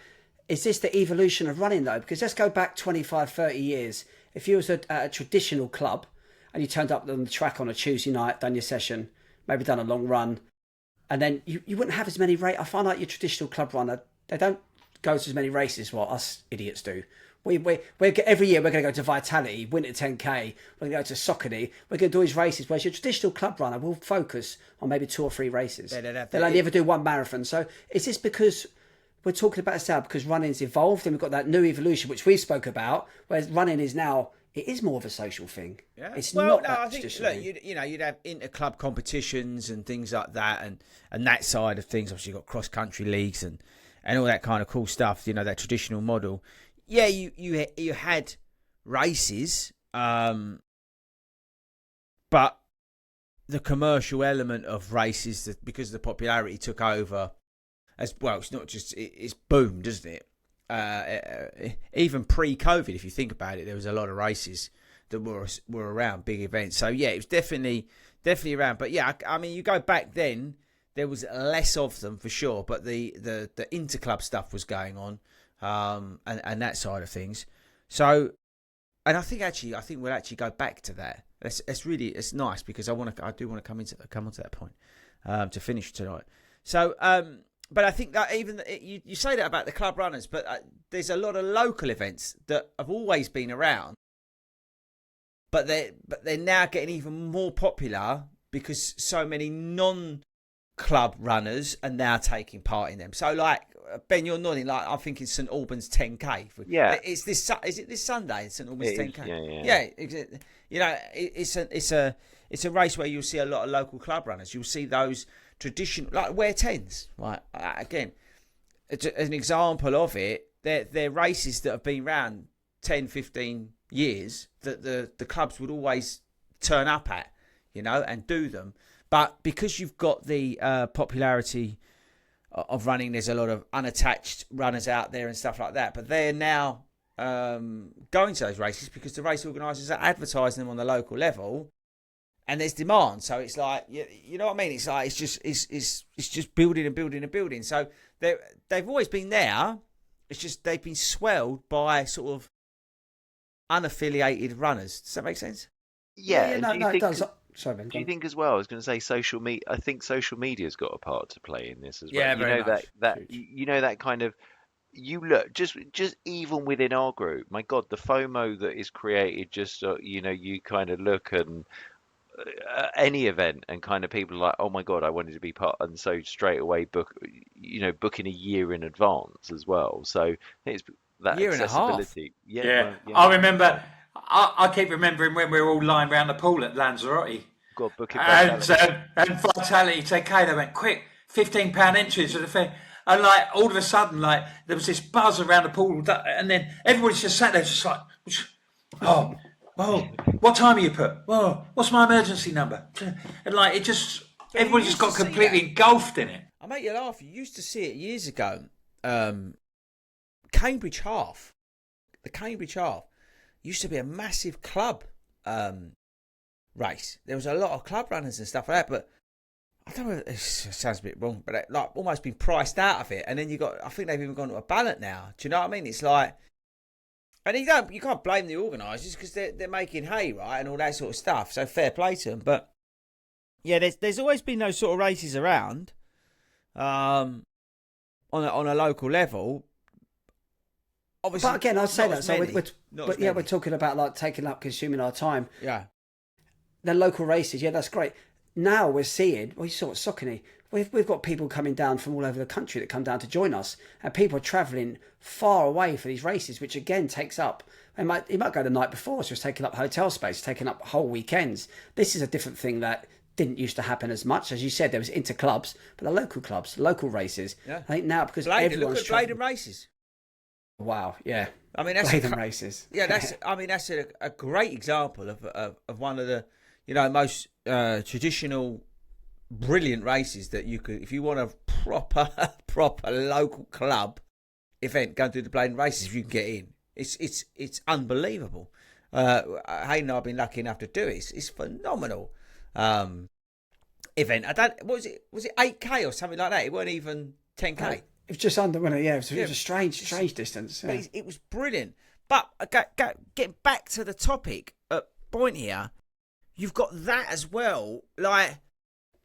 Is this the evolution of running though? Because let's go back 25, 30 years. If you was at a traditional club and you turned up on the track on a Tuesday night, done your session, maybe done a long run, and then you wouldn't have as many races. I find like your traditional club runner, they don't go to as many races as what us idiots do. We're every year we're going to go to Vitality, Winter 10K, we're going to go to Saucony, we're going to do these races, whereas your traditional club runner will focus on maybe 2 or 3 races. They'll only ever do one marathon. So is this because we're talking about this now because running's evolved and we've got that new evolution, which we spoke about, whereas running is now, it is more of a social thing. Yeah. It's well, not no, that I think, traditional look, thing. you'd have inter-club competitions and things like that, and that side of things. Obviously, you've got cross-country leagues and all that kind of cool stuff, you know, that traditional model. Yeah, you had races, but the commercial element of races, because the popularity took over as well, it's not just, it's boomed, isn't it? Even pre-COVID, if you think about it, there was a lot of races that were around, big events. So yeah, it was definitely around. But yeah, I mean, you go back then, there was less of them for sure, but the interclub stuff was going on. And that side of things. So, and I think we'll actually go back to that. It's nice because I do want to come onto that point to finish tonight. So, but I think that even you say that about the club runners, but there's a lot of local events that have always been around, but they're now getting even more popular because so many non-club runners are now taking part in them. So, like, Ben, you're nodding like I'm thinking St Albans 10K. Yeah. Is it this Sunday? St Albans It 10K. is, Yeah. You know, it's a race where you'll see a lot of local club runners. You'll see those traditional, like wear 10s. Right. Again, it's an example of it. They're races that have been around 10, 15 years that the clubs would always turn up at, you know, and do them. But because you've got the popularity of running, there's a lot of unattached runners out there and stuff like that. But they're now going to those races because the race organisers are advertising them on the local level, and there's demand. So it's like, you know what I mean? It's like it's just building and building and building. So they've always been there. It's just they've been swelled by sort of unaffiliated runners. Does that make sense? Yeah. No, it does. Sorry, Ben. Do you think as well? I was going to say social media. I think social media's got a part to play in this as well. Yeah, you very know much. that kind of. You look just even within our group. My God, the FOMO that is created. Just you kind of look and any event and kind of people are like, oh my God, I wanted to be part, and so straight away booking a year in advance as well. So it's that Year and a half. accessibility. Yeah. Well, I remember. I keep remembering when we were all lying around the pool at Lanzarote. God, book it. And Vitality 10K, they went, quick, £15 entries to the thing. And like, all of a sudden, like, there was this buzz around the pool. And then everybody's just sat there, just like, oh, what time are you put? Oh, what's my emergency number? And like, it just, everybody just got completely engulfed in it. I make you laugh. You used to see it years ago. Cambridge Half. The Cambridge Half used to be a massive club race. There was a lot of club runners and stuff like that, but I don't know, it sounds a bit wrong, but like almost been priced out of it. And then I think they've even gone to a ballot now. Do you know what I mean? It's like, and you can't blame the organisers because they're making hay, right, and all that sort of stuff. So fair play to them. But yeah, there's always been those sort of races around, on a local level. Obviously, but again, I'd say that. So we're talking about like taking up, consuming our time. Yeah. The local races, yeah, that's great. Now we're seeing, you saw at Saucony, we've got people coming down from all over the country that come down to join us, and people are travelling far away for these races, which again takes up. He might go the night before, so it's taking up hotel space, taking up whole weekends. This is a different thing that didn't used to happen as much. As you said, there was inter clubs, but the local clubs, local races. Yeah. I think now because everyone's look at Bladen races. Wow, yeah. I mean, that's Bladen races. Yeah, that's a great example of one of the most traditional, brilliant races that you could, if you want a proper local club event, go and do the Bladen races. If you can get in, it's unbelievable. Hayden and I have been lucky enough to do it. It's phenomenal event. Was it 8K or something like that? It weren't even 10K. It was just under, wasn't it? Yeah, it was a strange distance. Yeah. It was brilliant. But getting back to the topic point here, you've got that as well. Like,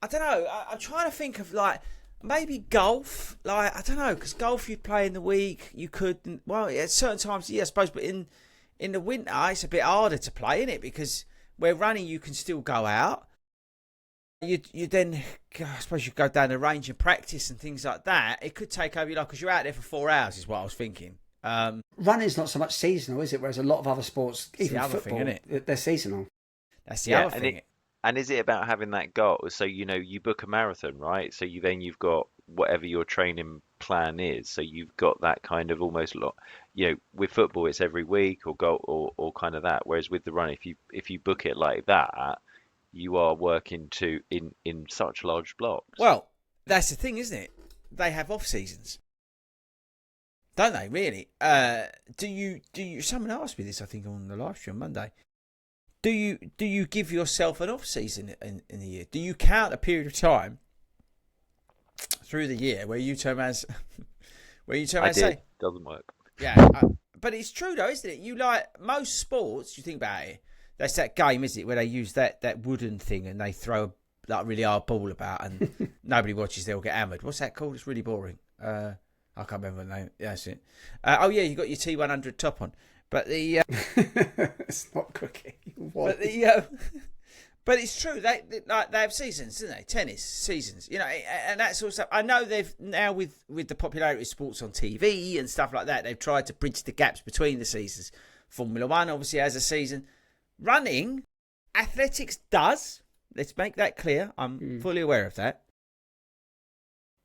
I don't know. I'm trying to think of like maybe golf. Like, I don't know, because golf you'd play in the week. You could, well, at certain times, yeah, I suppose. But in the winter, it's a bit harder to play, isn't it? Because where running, you can still go out. You then, I suppose you go down the range and practice and things like that. It could take over, because you're out there for 4 hours, is what I was thinking. Running's not so much seasonal, is it? Whereas a lot of other sports, even other football, thing, isn't it? They're seasonal. That's the other thing. And is it about having that goal? So, you book a marathon, right? So you've got whatever your training plan is. So you've got that kind of almost with football, it's every week or go or kind of that. Whereas with the run, if you book it like that, you are working in such large blocks. Well, that's the thing, isn't it? They have off seasons, don't they? Really? Do you? Someone asked me this, I think, on the live stream Monday. Do you give yourself an off season in the year? Do you count a period of time through the year where you turn around, say doesn't work? Yeah, but it's true though, isn't it? You like most sports. You think about it. That's that game, isn't it, where they use that wooden thing and they throw a really hard ball about and nobody watches, they'll get hammered. What's that called? It's really boring. I can't remember the name. Yeah, that's it. You got your T100 top on. But the... it's not cookie. What? But But it's true. They have seasons, don't they? Tennis seasons, and that sort of stuff. I know they've now with the popularity of sports on TV and stuff like that, they've tried to bridge the gaps between the seasons. Formula One obviously has a season. Running, athletics does. Let's make that clear. I'm fully aware of that.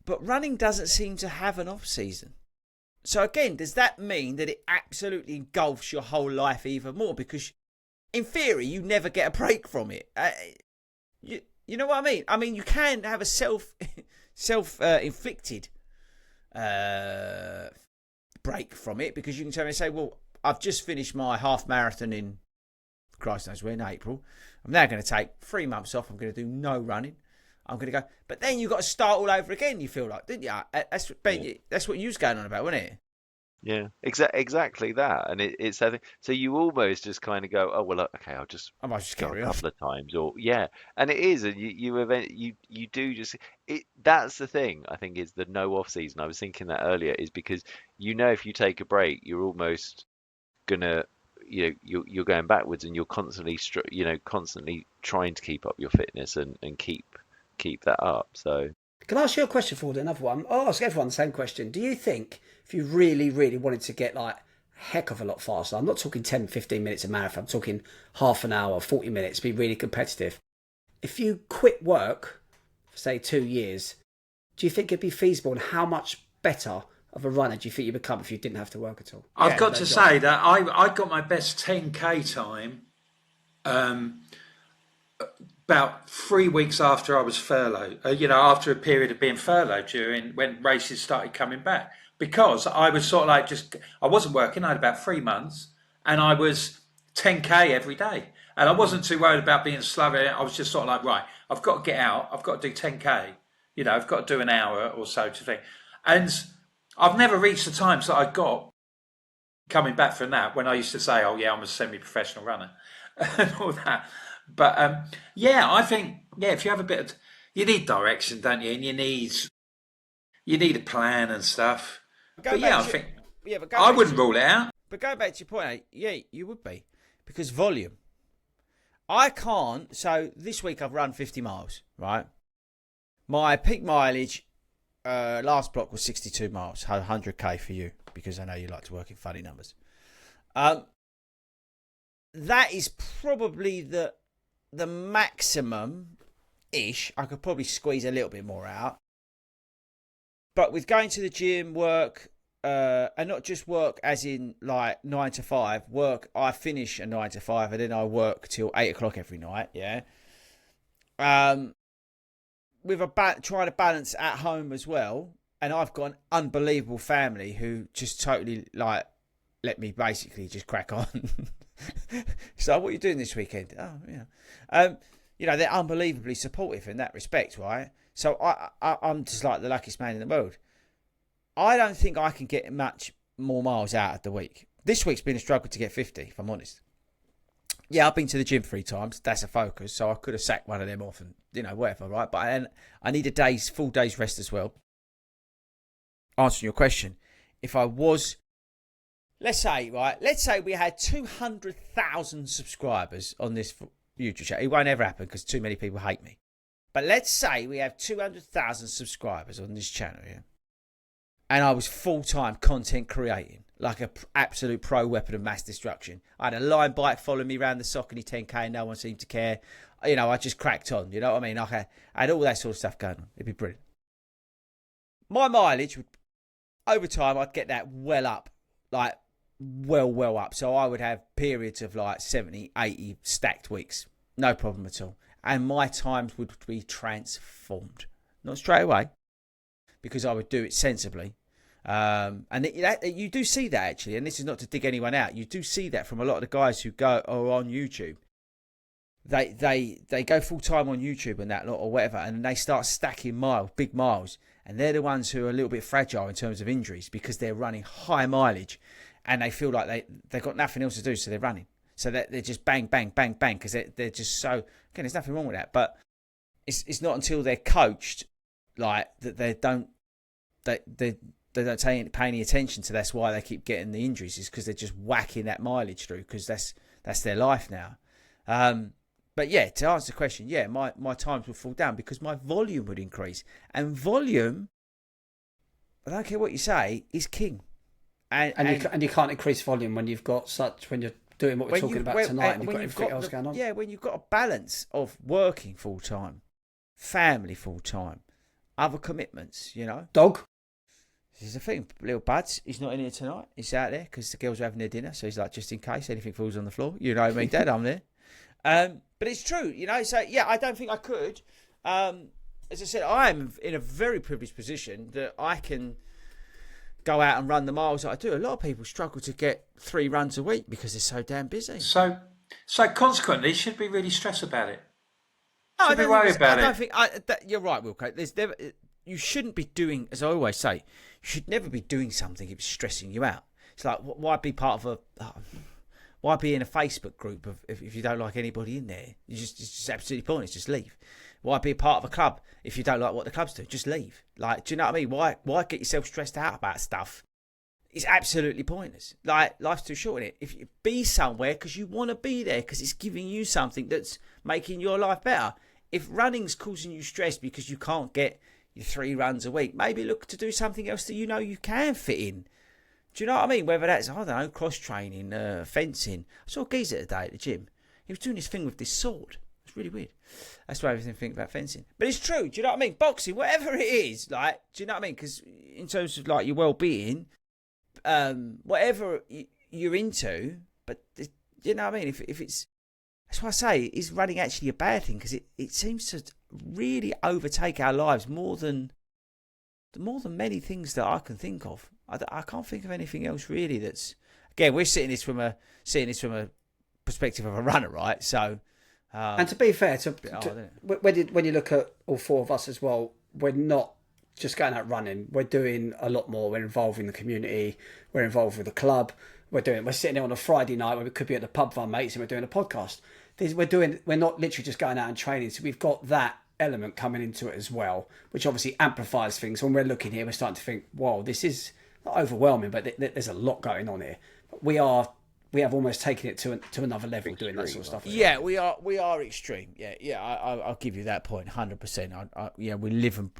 But running doesn't seem to have an off season. So again, does that mean that it absolutely engulfs your whole life even more? Because in theory, you never get a break from it. You know what I mean? I mean, you can have a self-inflicted break from it, because you can tell me, say, well, I've just finished my half marathon in, Christ knows when, April. I'm now going to take 3 months off. I'm going to do no running. I'm going to go. But then you've got to start all over again, you feel like, didn't you? That's what you was going on about, wasn't it? Yeah, exactly that, and it's that thing. So you almost just kind of go, oh well, okay, I might just go a couple of times, or and it is, and you do just it. That's the thing, I think, is the no off season. I was thinking that earlier, is because if you take a break, you're almost gonna, you're going backwards, and you're constantly constantly trying to keep up your fitness and keep that up. So. Can I ask you a question, Ford? Another one. I'll ask everyone the same question. Do you think if you really, really wanted to get like a heck of a lot faster, I'm not talking 10, 15 minutes a marathon, I'm talking half an hour, 40 minutes, be really competitive. If you quit work for, say, 2 years, do you think it'd be feasible, and how much better of a runner do you think you become if you didn't have to work at all? I've got to say that I got my best 10K time about 3 weeks after I was furloughed, after a period of being furloughed when races started coming back, because I was sort of like I wasn't working. I had about 3 months, and I was 10K every day, and I wasn't too worried about being slow. I was just sort of like, right, I've got to get out. I've got to do 10K. I've got to do an hour or so to think. And I've never reached the times that I got coming back from that, when I used to say, oh yeah, I'm a semi-professional runner and all that. But I think if you have a bit of, you need direction, don't you? And you need a plan and stuff. But I think I wouldn't rule it out. But go back to your point, you would be, because volume. I can't. So this week I've run 50 miles, right? My peak mileage last block was 62 miles, 100k for you, because I know you like to work in funny numbers. That is probably the maximum-ish. I could probably squeeze a little bit more out. But with going to the gym, work, and not just work as in like 9 to 5, work, I finish at 9 to 5 and then I work till 8 o'clock every night, yeah? With trying to balance at home as well, and I've got an unbelievable family who just totally like let me basically just crack on. So what are you doing this weekend? Oh, yeah. They're unbelievably supportive in that respect, right? So I'm just like the luckiest man in the world. I don't think I can get much more miles out of the week. This week's been a struggle to get 50, if I'm honest. Yeah, I've been to the gym 3 times. That's a focus. So I could have sacked one of them off and, whatever, right? But I need a full day's rest as well. Answering your question, if I was, let's say we had 200,000 subscribers on this YouTube channel. It won't ever happen because too many people hate me. But let's say we have 200,000 subscribers on this channel, yeah? And I was full-time content creating, like an absolute pro weapon of mass destruction. I had a line bike following me around the Saucony 10K and no one seemed to care. I just cracked on, you know what I mean? I had all that sort of stuff going on. It'd be brilliant. My mileage, over time, I'd get that well up, like well up. So I would have periods of like 70, 80 stacked weeks. No problem at all. And my times would be transformed. Not straight away, because I would do it sensibly. You do see that, actually, and this is not to dig anyone out. You do see that from a lot of the guys who are on YouTube. They go full time on YouTube and that lot or whatever, and they start stacking big miles, and they're the ones who are a little bit fragile in terms of injuries because they're running high mileage, and they feel like they've got nothing else to do, so they're running. So they're just bang, bang, bang, bang, because they're just so... Again, there's nothing wrong with that, but it's not until they're coached like that they don't pay any attention to. That's why they keep getting the injuries, is because they're just whacking that mileage through, because that's their life now. But yeah, to answer the question, yeah, my times would fall down because my volume would increase. And volume, I don't care what you say, is king. And you can't increase volume when you've got when you're doing what we're talking about tonight and you've got everything else going on. Yeah, when you've got a balance of working full time, family full time, other commitments, Dog. This is the thing, little Buds, he's not in here tonight. He's out there because the girls are having their dinner. So he's like, just in case anything falls on the floor. You know what I mean, Dad, I'm there. But it's true, So, yeah, I don't think I could. As I said, I am in a very privileged position that I can go out and run the miles that I do. A lot of people struggle to get 3 runs a week because they're so damn busy. So consequently, you should be really stressed about it. No, should be worried about it. I don't think you're right, Wilco. There's never. You shouldn't be doing, as I always say, you should never be doing something if it's stressing you out. It's like, why be part of why be in a Facebook group if you don't like anybody in there? It's just absolutely pointless. Just leave. Why be a part of a club if you don't like what the clubs do? Just leave. Like, do you know what I mean? Why get yourself stressed out about stuff? It's absolutely pointless. Like, life's too short in it. If you be somewhere because you want to be there because it's giving you something that's making your life better. If running's causing you stress because you can't get your 3 runs a week, maybe look to do something else that you can fit in. Do you know what I mean? Whether that's, I don't know, cross training, fencing. I saw a geezer today at the gym. He was doing this thing with this sword. It's really weird. That's why I was thinking about fencing. But it's true. Do you know what I mean? Boxing, whatever it is, like, do you know what I mean? Because in terms of like your well-being, whatever you're into, but you know what I mean? If it's, that's why I say, is running actually a bad thing? Because it seems to really overtake our lives more than many things that I can think of. I can't think of anything else really that's, again, we're seeing this from a perspective of a runner, right? So, and to be fair, when you look at all 4 of us as well, we're not just going out running. We're doing a lot more. We're involved in the community. We're involved with the club. We're sitting there on a Friday night when we could be at the pub with our mates and we're doing a podcast. We're not literally just going out and training. So we've got that element coming into it as well, which obviously amplifies things. When we're looking here, we're starting to think, "Whoa, this is not overwhelming, but there's a lot going on here." But we have almost taken it to another level doing that sort of stuff. Yeah, we are extreme. Yeah. I'll give you that point, 100%.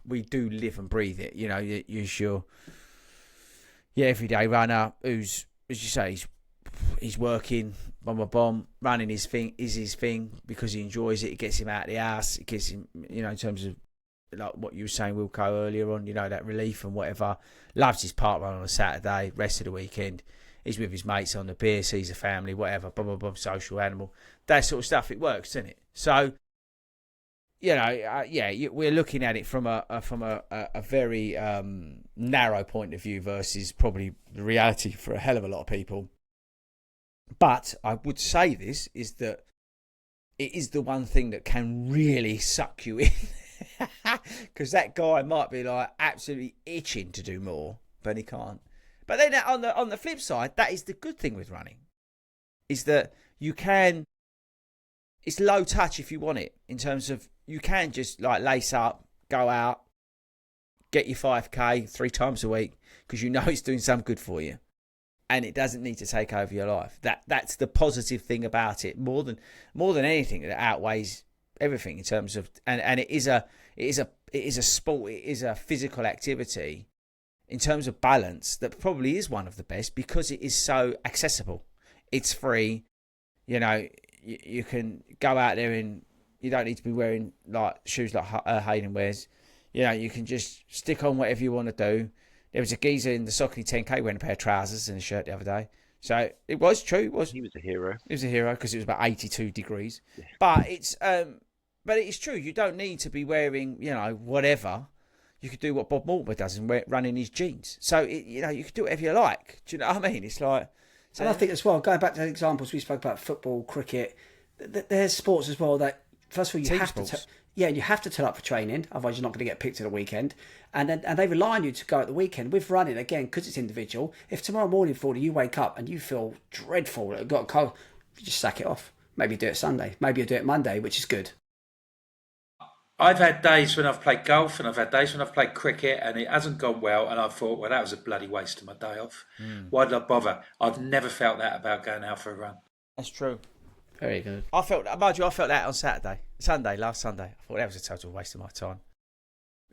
We do live and breathe it. You're sure. Yeah, everyday runner who's, as you say, he's working, running is his thing because he enjoys it. It gets him out of the house. It gets him, in terms of like what you were saying, Wilco, earlier on, that relief and whatever. Loves his park run on a Saturday, rest of the weekend. He's with his mates on the beer, sees a family, whatever, social animal. That sort of stuff, it works, doesn't it? So, we're looking at it from a very narrow point of view versus probably the reality for a hell of a lot of people. But I would say this is that it is the one thing that can really suck you in. Because that guy might be like absolutely itching to do more, but he can't. But then on the flip side, that is the good thing with running, is that you can, it's low touch if you want it, in terms of you can just like lace up, go out, get your 5K 3 times a week because it's doing some good for you. And it doesn't need to take over your life. That's the positive thing about it, more than anything, that outweighs everything in terms of, and it is a sport, it is a physical activity in terms of balance that probably is one of the best because it is so accessible. It's free, you can go out there and you don't need to be wearing like shoes like Hayden wears. You can just stick on whatever you want to do. There was a geezer in the Saucony 10K wearing a pair of trousers and a shirt the other day. So it was true. He was a hero. He was a hero because it was about 82 degrees. Yeah. But it's true. You don't need to be wearing, whatever. You could do what Bob Mortimer does and run in his jeans. So, you could do whatever you like. Do you know what I mean? It's like... And I think as well, going back to the examples we spoke about, football, cricket, there's sports as well that, first of all, you have to turn up for training, otherwise you're not going to get picked at the weekend. And they rely on you to go at the weekend. With running, again, because it's individual, if tomorrow morning, FORDY, you wake up and you feel dreadful, that you've got a cold, you just sack it off. Maybe you do it Sunday. Maybe you do it Monday, which is good. I've had days when I've played golf and I've had days when I've played cricket and it hasn't gone well, and I've thought, well, that was a bloody waste of my day off. Why did I bother? I've never felt that about going out for a run. That's true. Very good. I felt that on last Sunday. I thought that was a total waste of my time.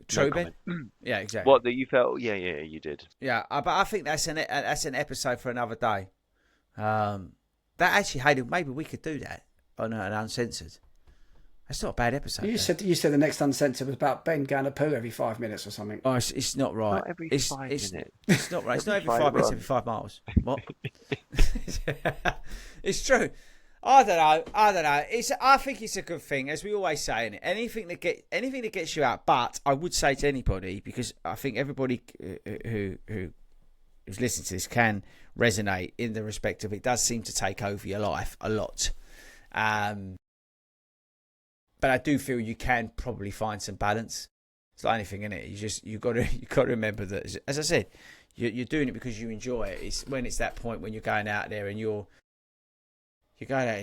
True, No Ben? comment. Yeah, exactly. What, that you felt? Yeah, you did. Yeah, but I think that's an episode for another day. That actually, Hayden, maybe we could do that on an uncensored. That's not a bad episode. You said the next uncensored was about Ben going to poo every 5 minutes or something. Oh, it's not right. Not every 5 minutes. It's not right. It's not every 5 minutes, every 5 miles. What? It's true. I don't know. I think it's a good thing, as we always say, innit? Anything that gets you out. But I would say to anybody, because I think everybody who's listening to this can resonate in the respect of it does seem to take over your life a lot. But I do feel you can probably find some balance. It's like anything, innit? You got to remember that, as I said, you're doing it because you enjoy it. It's when it's that point when you're going out there and you're going out.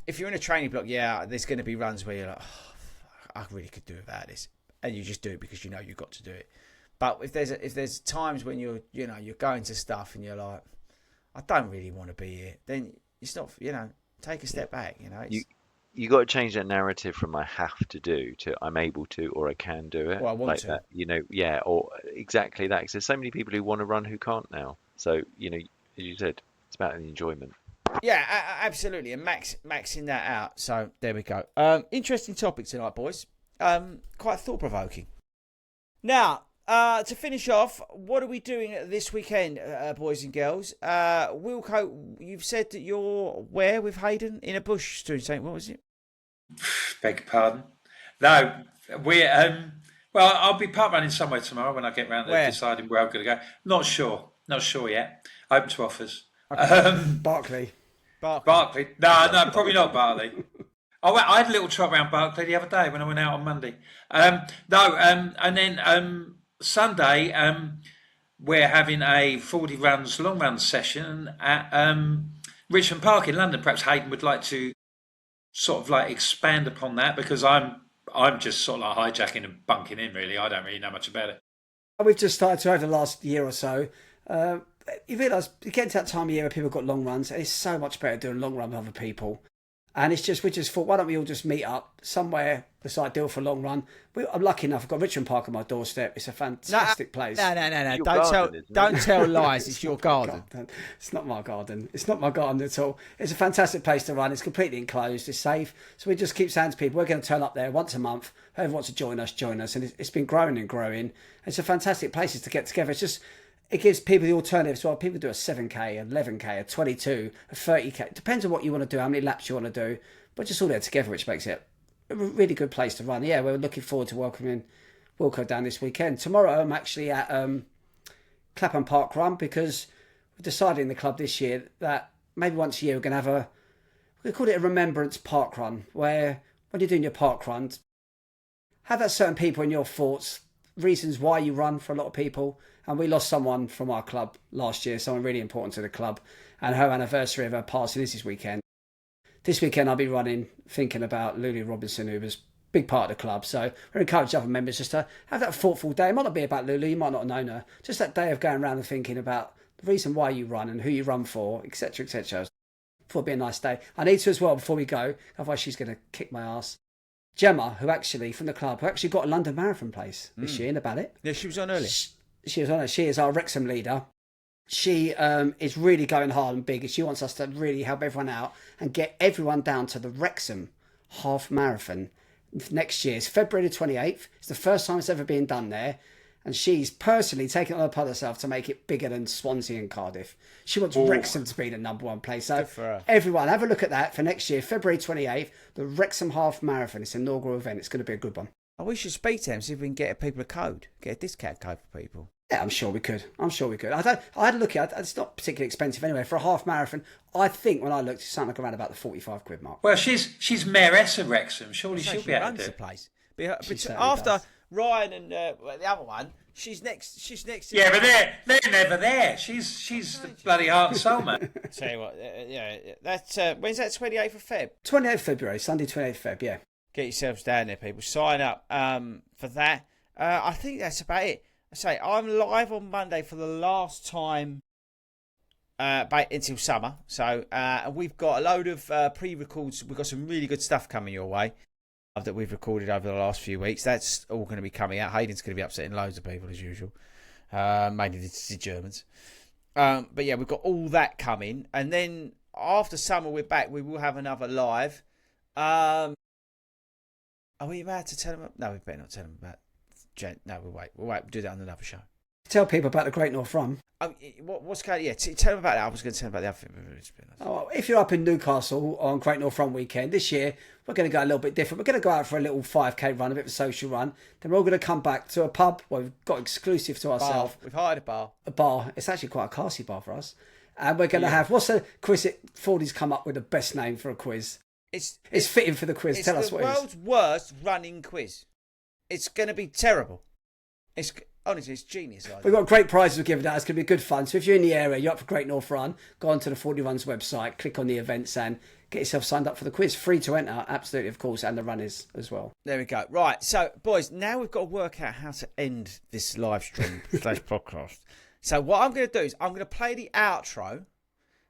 If you're in a training block, yeah, there's going to be runs where you're like, oh, I really could do without this, and you just do it because you know you've got to do it. But if there's times when you're going to stuff and you're like, I don't really want to be here, then it's not, take a step back. You got to change that narrative from I have to do to I'm able to or I can do it. Or I want like to. That, or exactly that. 'Cause there's so many people who want to run who can't now. So, as you said, it's about the enjoyment. Yeah, absolutely. And maxing that out. So there we go. Interesting topic tonight, boys. Quite thought-provoking. Now, to finish off, what are we doing this weekend, boys and girls? Wilco, you've said that you're where with Hayden? In a bush doing something. What was it? Beg your pardon. No, we're well, I'll be park running somewhere tomorrow when I get round to deciding where I'm going to go. Not sure yet. Open to offers. Okay. Barclay. No, probably not Bartley. I had a little trot around Barclay the other day when I went out on Monday. And then Sunday, we're having a 40 runs, long run session at Richmond Park in London. Perhaps Hayden would like to sort of like expand upon that, because I'm just sort of like hijacking and bunking in, really. I don't really know much about it. We've just started to, over the last year or so, you realise you get to that time of year where people have got long runs, and it's so much better doing a long run with other people. And we just thought, why don't we all just meet up somewhere that's ideal for a long run? I'm lucky enough, I've got Richmond Park on my doorstep. It's a fantastic place. No. Don't tell lies. It's your garden. It's not my garden. It's not my garden at all. It's a fantastic place to run. It's completely enclosed. It's safe. So we just keep saying to people, we're going to turn up there once a month. Whoever wants to join us, join us. And it's been growing and growing. It's a fantastic place to get together. It gives people the alternatives. Well, people do a 7K, an 11K, a 22, a 30K. It depends on what you want to do, how many laps you want to do. But just all there together, which makes it a really good place to run. Yeah, we're looking forward to welcoming Wilco down this weekend. Tomorrow, I'm actually at Clapham Park Run, because we've decided in the club this year that maybe once a year we're going to have we call it a remembrance park run, where when you're doing your park run, have that certain people in your thoughts, reasons why you run for a lot of people. And we lost someone from our club last year, someone really important to the club, and her anniversary of her passing is this weekend. This weekend I'll be running thinking about Lulu Robinson, who was a big part of the club. So we encourage other members just to have that thoughtful day. It might not be about Lulu, you might not have known her. Just that day of going around and thinking about the reason why you run and who you run for, etc., etc. It'll be a nice day. I need to as well, before we go, otherwise she's going to kick my ass. Gemma, who actually, from the club, who actually got a London Marathon place this year in the ballot. Yeah, she was on early. She was on it. She is our Wrexham leader. She is really going hard and big, and she wants us to really help everyone out and get everyone down to the Wrexham Half Marathon next year. It's February the 28th. It's the first time it's ever been done there. And she's personally taken it upon herself to make it bigger than Swansea and Cardiff. She wants Wrexham to be the number one place. So everyone, have a look at that for next year, February 28th, the Wrexham Half Marathon. It's an inaugural event. It's going to be a good one. Oh, we should speak to them, see if we can get people a code, get a discount code for people. Yeah, I'm sure we could. I had a look at it. It's not particularly expensive anyway. For a half marathon, I think when I looked, it's something like around about the 45 quid mark. Well, she's mayoress of Wrexham. Surely she'll be able to do the it. Place. After Ryan and the other one, she's next. Yeah, but they're never there. She's the bloody heart and soul, man. Tell you what, that's when's that? 28th of Feb. 28th February, Sunday 28th Feb. Yeah. Get yourselves down there, people. Sign up for that. I think that's about it. I say I'm live on Monday for the last time until summer. So we've got a load of pre-records. We've got some really good stuff coming your way that we've recorded over the last few weeks. That's all going to be coming out. Hayden's going to be upsetting loads of people as usual, mainly the Germans. But yeah, we've got all that coming, and then after summer we're back. We will have another live. Are we about to tell them? No, we better not tell them about. No, we'll wait. We'll do that on another show. Tell people about the Great North Run. What's going? Yeah, tell them about that. I was going to tell them about the other thing. Oh, if you're up in Newcastle on Great North Run weekend this year, we're going to go a little bit different. We're going to go out for a little 5k run, a bit of a social run. Then we're all going to come back to a pub where we've got exclusive to ourselves. We've hired a bar. A bar. It's actually quite a classy bar for us. And we're going to have, what's the quiz? Fordy's come up with the best name for a quiz. It's fitting for the quiz. Tell us what it is. It's the world's worst running quiz. It's going to be terrible. Honestly, it's genius. We've got great prizes we're giving out. It's going to be good fun. So if you're in the area, you're up for Great North Run, go onto the 40 Runs website, click on the events and get yourself signed up for the quiz. Free to enter, absolutely, of course, and the run is as well. There we go. Right, so, boys, now we've got to work out how to end this live stream / podcast. So what I'm going to do is I'm going to play the outro.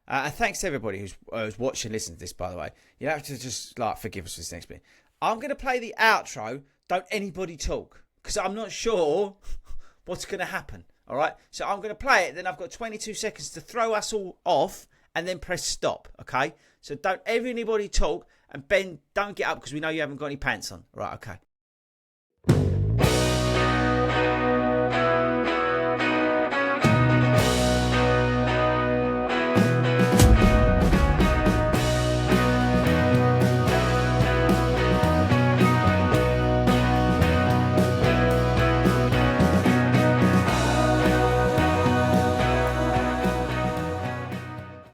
And thanks to everybody who's watching and listening to this, by the way. You have to just, forgive us for this next bit. I'm going to play the outro. Don't anybody talk, because I'm not sure what's going to happen. All right? So I'm going to play it. Then I've got 22 seconds to throw us all off and then press stop. Okay? So don't anybody talk. And Ben, don't get up because we know you haven't got any pants on. Right, okay.